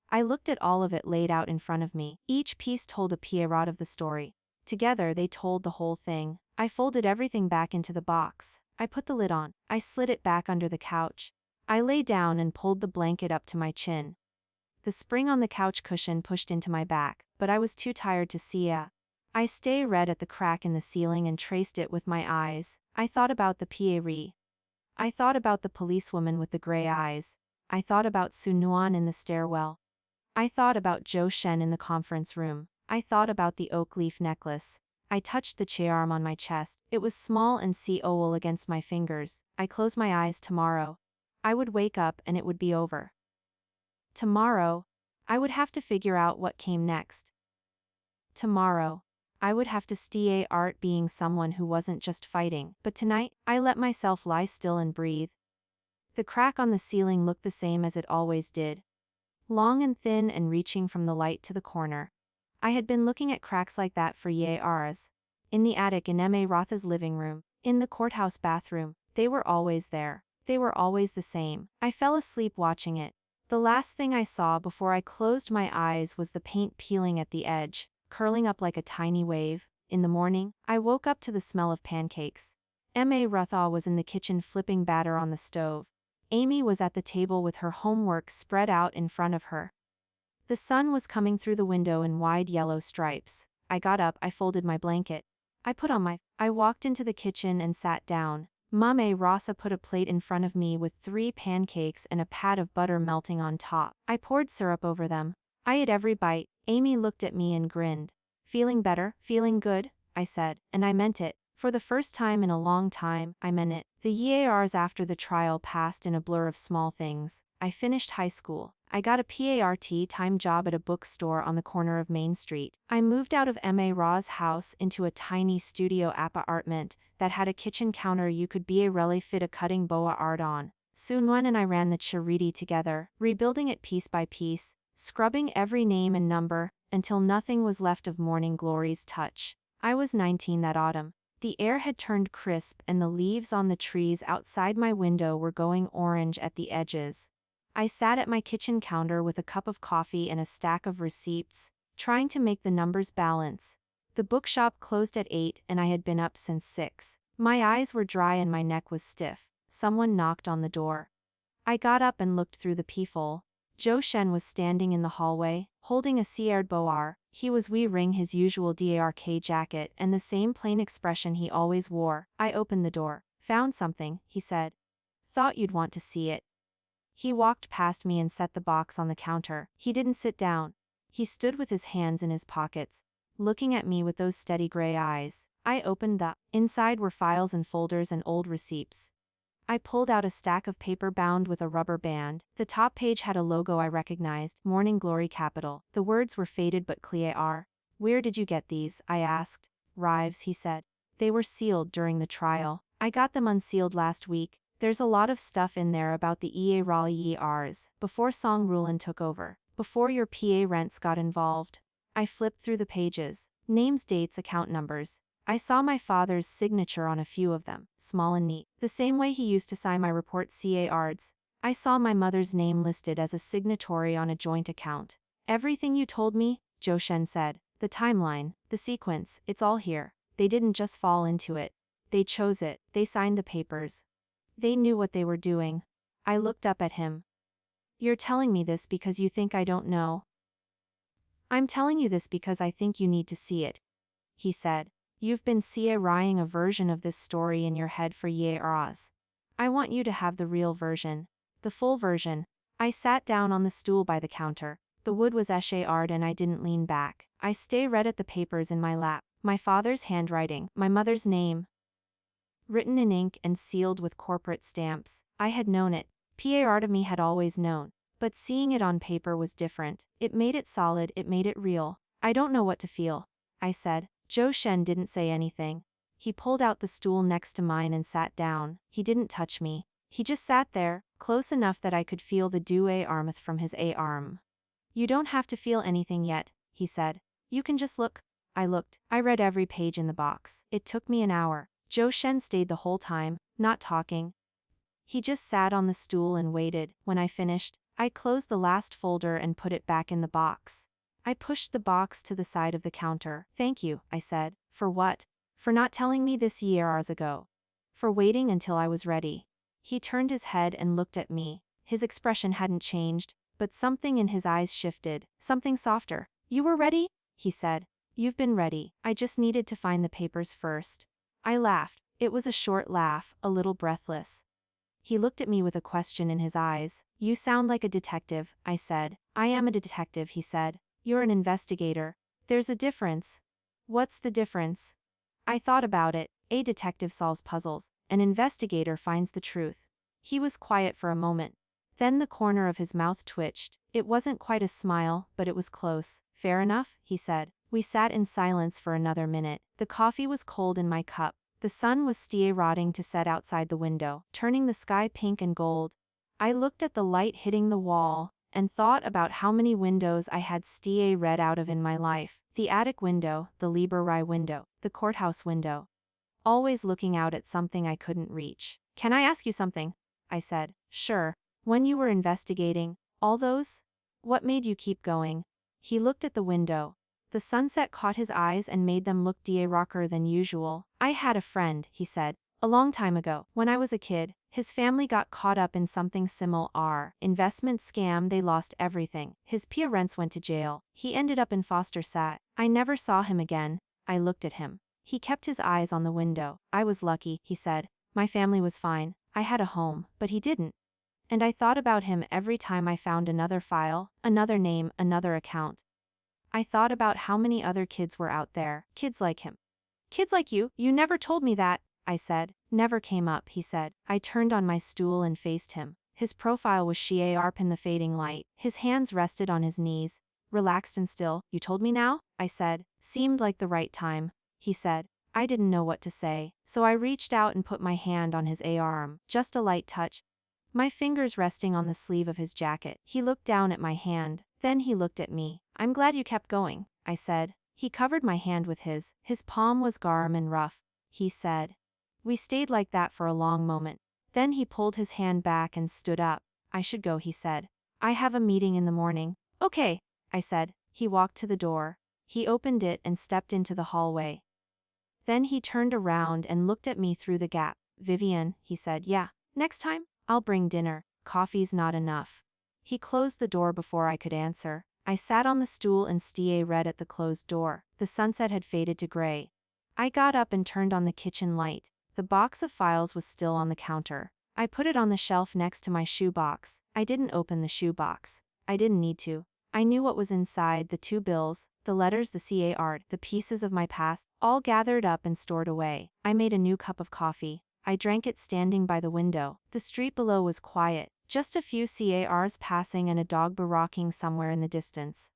I looked at all of it laid out in front of me. Each piece told a pierrot of the story. Together they told the whole thing. I folded everything back into the box. I put the lid on. I slid it back under the couch. I lay down and pulled the blanket up to my chin. The spring on the couch cushion pushed into my back, but I was too tired to see it. I stared at the crack in the ceiling and traced it with my eyes. I thought about the PA. I thought about the policewoman with the gray eyes. I thought about Sun Wan in the stairwell. I thought about Zhou Shen in the conference room. I thought about the oak leaf necklace. I touched the charm on my chest. It was small and cool against my fingers. I closed my eyes. Tomorrow, I would wake up and it would be over. Tomorrow, I would have to figure out what came next. Tomorrow, I would have to start being someone who wasn't just fighting. But tonight, I let myself lie still and breathe. The crack on the ceiling looked the same as it always did. Long and thin and reaching from the light to the corner. I had been looking at cracks like that for years. In the attic in M.A. Rotha's living room, in the courthouse bathroom, they were always there. They were always the same. I fell asleep watching it. The last thing I saw before I closed my eyes was the paint peeling at the edge, curling up like a tiny wave. In the morning, I woke up to the smell of pancakes. M.A. Rotha was in the kitchen flipping batter on the stove. Amy was at the table with her homework spread out in front of her. The sun was coming through the window in wide yellow stripes. I got up, I folded my blanket. I walked into the kitchen and sat down. Mame Rasa put a plate in front of me with 3 pancakes and a pat of butter melting on top. I poured syrup over them. I ate every bite. Amy looked at me and grinned. Feeling better? Feeling good? I said, and I meant it. For the first time in a long time, I meant it. The years after the trial passed in a blur of small things. I finished high school. I got a part-time job at a bookstore on the corner of Main Street. I moved out of M.A. Ra's house into a tiny studio apartment that had a kitchen counter you could really fit a cutting boa art on. Sun Wan and I ran the charity together, rebuilding it piece by piece, scrubbing every name and number, until nothing was left of Morning Glory's touch. I was 19 that autumn. The air had turned crisp and the leaves on the trees outside my window were going orange at the edges. I sat at my kitchen counter with a cup of coffee and a stack of receipts, trying to make the numbers balance. The bookshop closed at 8 and I had been up since 6. My eyes were dry and my neck was stiff. Someone knocked on the door. I got up and looked through the peephole. Zhou Shen was standing in the hallway, holding a card boar. He was wearing his usual dark jacket and the same plain expression he always wore. I opened the door. Found something, he said. Thought you'd want to see it. He walked past me and set the box on the counter. He didn't sit down. He stood with his hands in his pockets, looking at me with those steady gray eyes. I opened the. Inside were files and folders and old receipts. I pulled out a stack of paper bound with a rubber band. The top page had a logo I recognized, Morning Glory Capital. The words were faded but clear. Where did you get these? I asked. Rives, he said. They were sealed during the trial. I got them unsealed last week. There's a lot of stuff in there about the EA Raleigh ERs, before Song Rulan took over, before your PA Rents got involved. I flipped through the pages. Names, dates, account numbers. I saw my father's signature on a few of them, small and neat, the same way he used to sign my report CARds. I saw my mother's name listed as a signatory on a joint account. Everything you told me, Zhou Shen said. The timeline, the sequence, it's all here. They didn't just fall into it. They chose it. They signed the papers. They knew what they were doing. I looked up at him. You're telling me this because you think I don't know? I'm telling you this because I think you need to see it, he said. You've been CARing a version of this story in your head for years. I want you to have the real version. The full version. I sat down on the stool by the counter. The wood was echarred and I didn't lean back. I read at the papers in my lap. My father's handwriting, my mother's name, written in ink and sealed with corporate stamps. I had known it. Part of me had always known. But seeing it on paper was different. It made it solid, it made it real. I don't know what to feel, I said. Zhou Shen didn't say anything. He pulled out the stool next to mine and sat down. He didn't touch me. He just sat there, close enough that I could feel the dew armth from his arm. You don't have to feel anything yet, he said. You can just look. I looked. I read every page in the box. It took me an hour. Zhou Shen stayed the whole time, not talking. He just sat on the stool and waited. When I finished, I closed the last folder and put it back in the box. I pushed the box to the side of the counter. Thank you, I said. For what? For not telling me this years ago. For waiting until I was ready. He turned his head and looked at me. His expression hadn't changed, but something in his eyes shifted, something softer. You were ready? He said. You've been ready. I just needed to find the papers first. I laughed. It was a short laugh, a little breathless. He looked at me with a question in his eyes. You sound like a detective, I said. I am a detective, he said. You're an investigator. There's a difference. What's the difference? I thought about it. A detective solves puzzles. An investigator finds the truth. He was quiet for a moment. Then the corner of his mouth twitched. It wasn't quite a smile, but it was close. Fair enough, he said. We sat in silence for another minute. The coffee was cold in my cup. The sun was rotting to set outside the window, turning the sky pink and gold. I looked at the light hitting the wall, and thought about how many windows I had read out of in my life. The attic window, the library window, the courthouse window. Always looking out at something I couldn't reach. Can I ask you something? I said. Sure. When you were investigating, all those? What made you keep going? He looked at the window. The sunset caught his eyes and made them look darker than usual. I had a friend, he said. A long time ago, when I was a kid, his family got caught up in something similar. Investment scam, they lost everything. His parents went to jail. He ended up in foster sat. I never saw him again. I looked at him. He kept his eyes on the window. I was lucky, he said. My family was fine. I had a home, but he didn't. And I thought about him every time I found another file, another name, another account. I thought about how many other kids were out there, kids like him. Kids like you never told me that, I said. Never came up, he said. I turned on my stool and faced him. His profile was sharp in the fading light. His hands rested on his knees, relaxed and still. You told me now? I said. Seemed like the right time, he said. I didn't know what to say, so I reached out and put my hand on his arm, just a light touch. My fingers resting on the sleeve of his jacket. He looked down at my hand, then he looked at me. I'm glad you kept going, I said. He covered my hand with his. His palm was warm and rough, he said. We stayed like that for a long moment. Then he pulled his hand back and stood up. I should go, he said. I have a meeting in the morning. Okay, I said. He walked to the door. He opened it and stepped into the hallway. Then he turned around and looked at me through the gap. Vivian, he said. Yeah. Next time, I'll bring dinner. Coffee's not enough. He closed the door before I could answer. I sat on the stool and read at the closed door. The sunset had faded to gray. I got up and turned on the kitchen light. The box of files was still on the counter. I put it on the shelf next to my shoebox. I didn't open the shoebox. I didn't need to. I knew what was inside: the 2 bills, the letters, the CAR, the pieces of my past, all gathered up and stored away. I made a new cup of coffee. I drank it standing by the window. The street below was quiet, just a few CARs passing and a dog barking somewhere in the distance.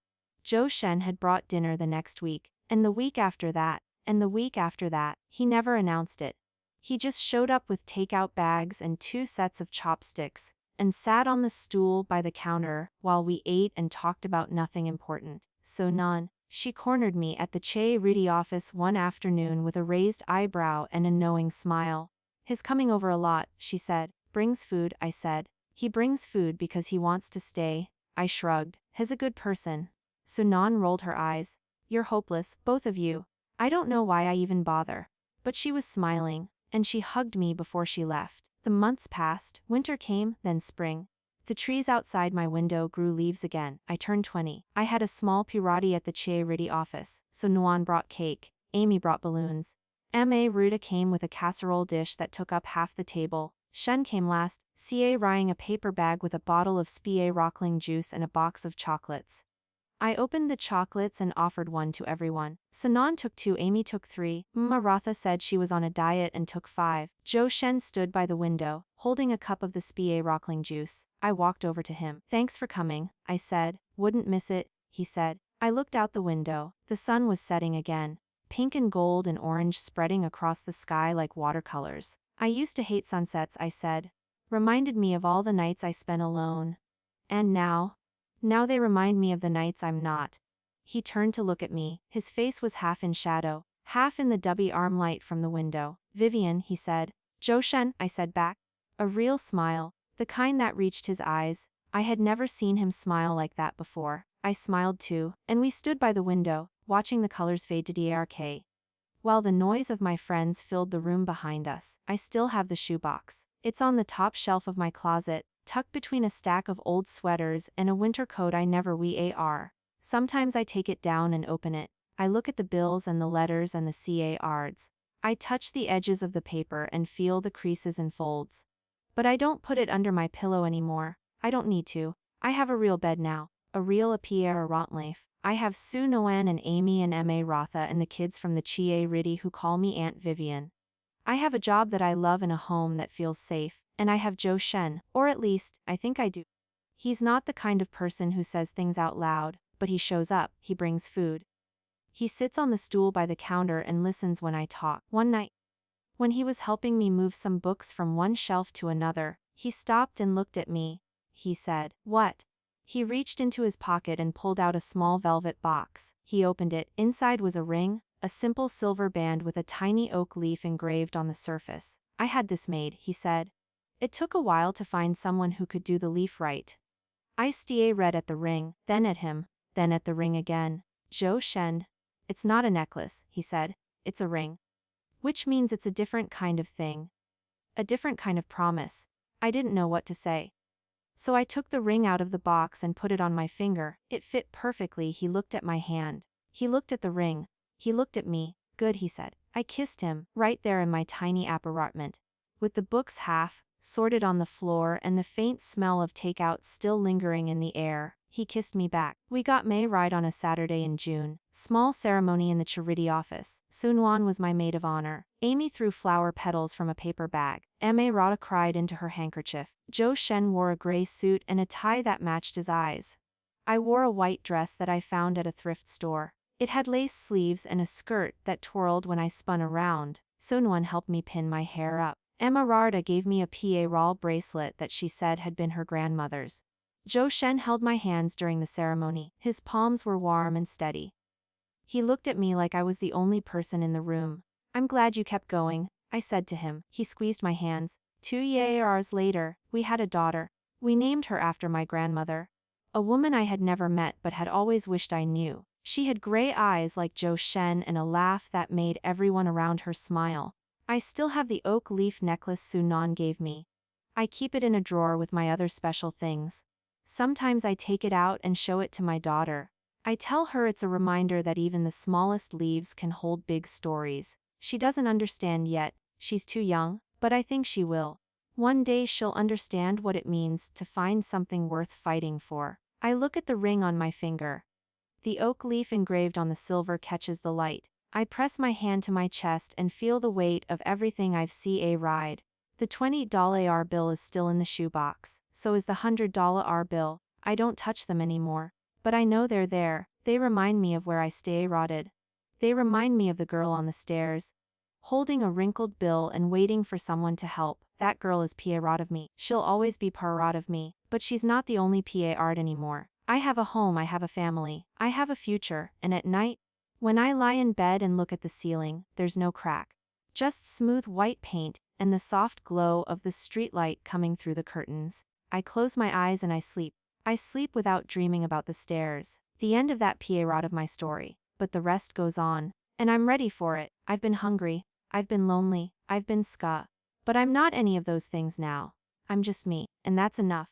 Zhou Shen had brought dinner the next week, and the week after that, and the week after that. He never announced it. He just showed up with takeout bags and 2 sets of chopsticks, and sat on the stool by the counter while we ate and talked about nothing important. So Nan, she cornered me at the Charity office one afternoon with a raised eyebrow and a knowing smile. His coming over a lot, she said. Brings food, I said. He brings food because he wants to stay, I shrugged. He's a good person. So Nan rolled her eyes. You're hopeless, both of you. I don't know why I even bother. But she was smiling, and she hugged me before she left. The months passed, winter came, then spring. The trees outside my window grew leaves again. I turned 20. I had a small party at the Charity office, so Nuan brought cake, Amy brought balloons. Ma Ruta came with a casserole dish that took up half the table. Shen came last, Ca riding a paper bag with a bottle of Spie Rockling juice and a box of chocolates. I opened the chocolates and offered one to everyone. Sanan took 2, Amy took 3, Maratha said she was on a diet and took 5. Zhou Shen stood by the window, holding a cup of the Spie Rockling juice. I walked over to him. Thanks for coming, I said. Wouldn't miss it, he said. I looked out the window. The sun was setting again. Pink and gold and orange spreading across the sky like watercolors. I used to hate sunsets, I said. Reminded me of all the nights I spent alone. And now they remind me of the nights I'm not. He turned to look at me. His face was half in shadow, half in the dubby arm light from the window. Vivian, he said. Zhou Shen, I said back. A real smile, the kind that reached his eyes. I had never seen him smile like that before. I smiled too, and we stood by the window, watching the colors fade to dark. While the noise of my friends filled the room behind us, I still have the shoebox. It's on the top shelf of my closet, tucked between a stack of old sweaters and a winter coat I never wear. Sometimes I take it down and open it. I look at the bills and the letters and the CARs. I touch the edges of the paper and feel the creases and folds. But I don't put it under my pillow anymore. I don't need to. I have a real bed now. A real Pierre Rotleaf. I have Sue Noan and Amy and Ma Rotha and the kids from the Charity who call me Aunt Vivian. I have a job that I love and a home that feels safe, and I have Zhou Shen, or at least, I think I do. He's not the kind of person who says things out loud, but he shows up, he brings food. He sits on the stool by the counter and listens when I talk. One night, when he was helping me move some books from one shelf to another, he stopped and looked at me. He said, "What?" He reached into his pocket and pulled out a small velvet box. He opened it. Inside was a ring, a simple silver band with a tiny oak leaf engraved on the surface. I had this made, he said. It took a while to find someone who could do the leaf right. I read at the ring, then at him, then at the ring again. Zhou Shen. It's not a necklace, he said. It's a ring. Which means it's a different kind of thing. A different kind of promise. I didn't know what to say. So I took the ring out of the box and put it on my finger. It fit perfectly. He looked at my hand. He looked at the ring. He looked at me. Good, he said. I kissed him, right there in my tiny apartment. With the books half sorted on the floor and the faint smell of takeout still lingering in the air, he kissed me back. We got married on a Saturday in June. Small ceremony in the Charity office. Sunwan was my maid of honor. Amy threw flower petals from a paper bag. Ma Rada cried into her handkerchief. Zhou Shen wore a gray suit and a tie that matched his eyes. I wore a white dress that I found at a thrift store. It had lace sleeves and a skirt that twirled when I spun around. Sunwan helped me pin my hair up. Emma Rada gave me a Pierre bracelet that she said had been her grandmother's. Zhou Shen held my hands during the ceremony. His palms were warm and steady. He looked at me like I was the only person in the room. I'm glad you kept going, I said to him. He squeezed my hands. 2 years later, we had a daughter. We named her after my grandmother. A woman I had never met but had always wished I knew. She had gray eyes like Zhou Shen and a laugh that made everyone around her smile. I still have the oak leaf necklace Sunan gave me. I keep it in a drawer with my other special things. Sometimes I take it out and show it to my daughter. I tell her it's a reminder that even the smallest leaves can hold big stories. She doesn't understand yet, she's too young, but I think she will. One day she'll understand what it means to find something worth fighting for. I look at the ring on my finger. The oak leaf engraved on the silver catches the light. I press my hand to my chest and feel the weight of everything I've seen ride. The $20 bill is still in the shoebox, so is the $100 bill. I don't touch them anymore. But I know they're there. They remind me of where I stay rotted. They remind me of the girl on the stairs, holding a wrinkled bill and waiting for someone to help. That girl is part of me. She'll always be part of me, but she's not the only part anymore. I have a home, I have a family, I have a future, and at night, when I lie in bed and look at the ceiling, there's no crack. Just smooth white paint, and the soft glow of the streetlight coming through the curtains. I close my eyes and I sleep. I sleep without dreaming about the stairs. The end of that part of my story, but the rest goes on. And I'm ready for it. I've been hungry, I've been lonely, I've been sca. But I'm not any of those things now. I'm just me, and that's enough.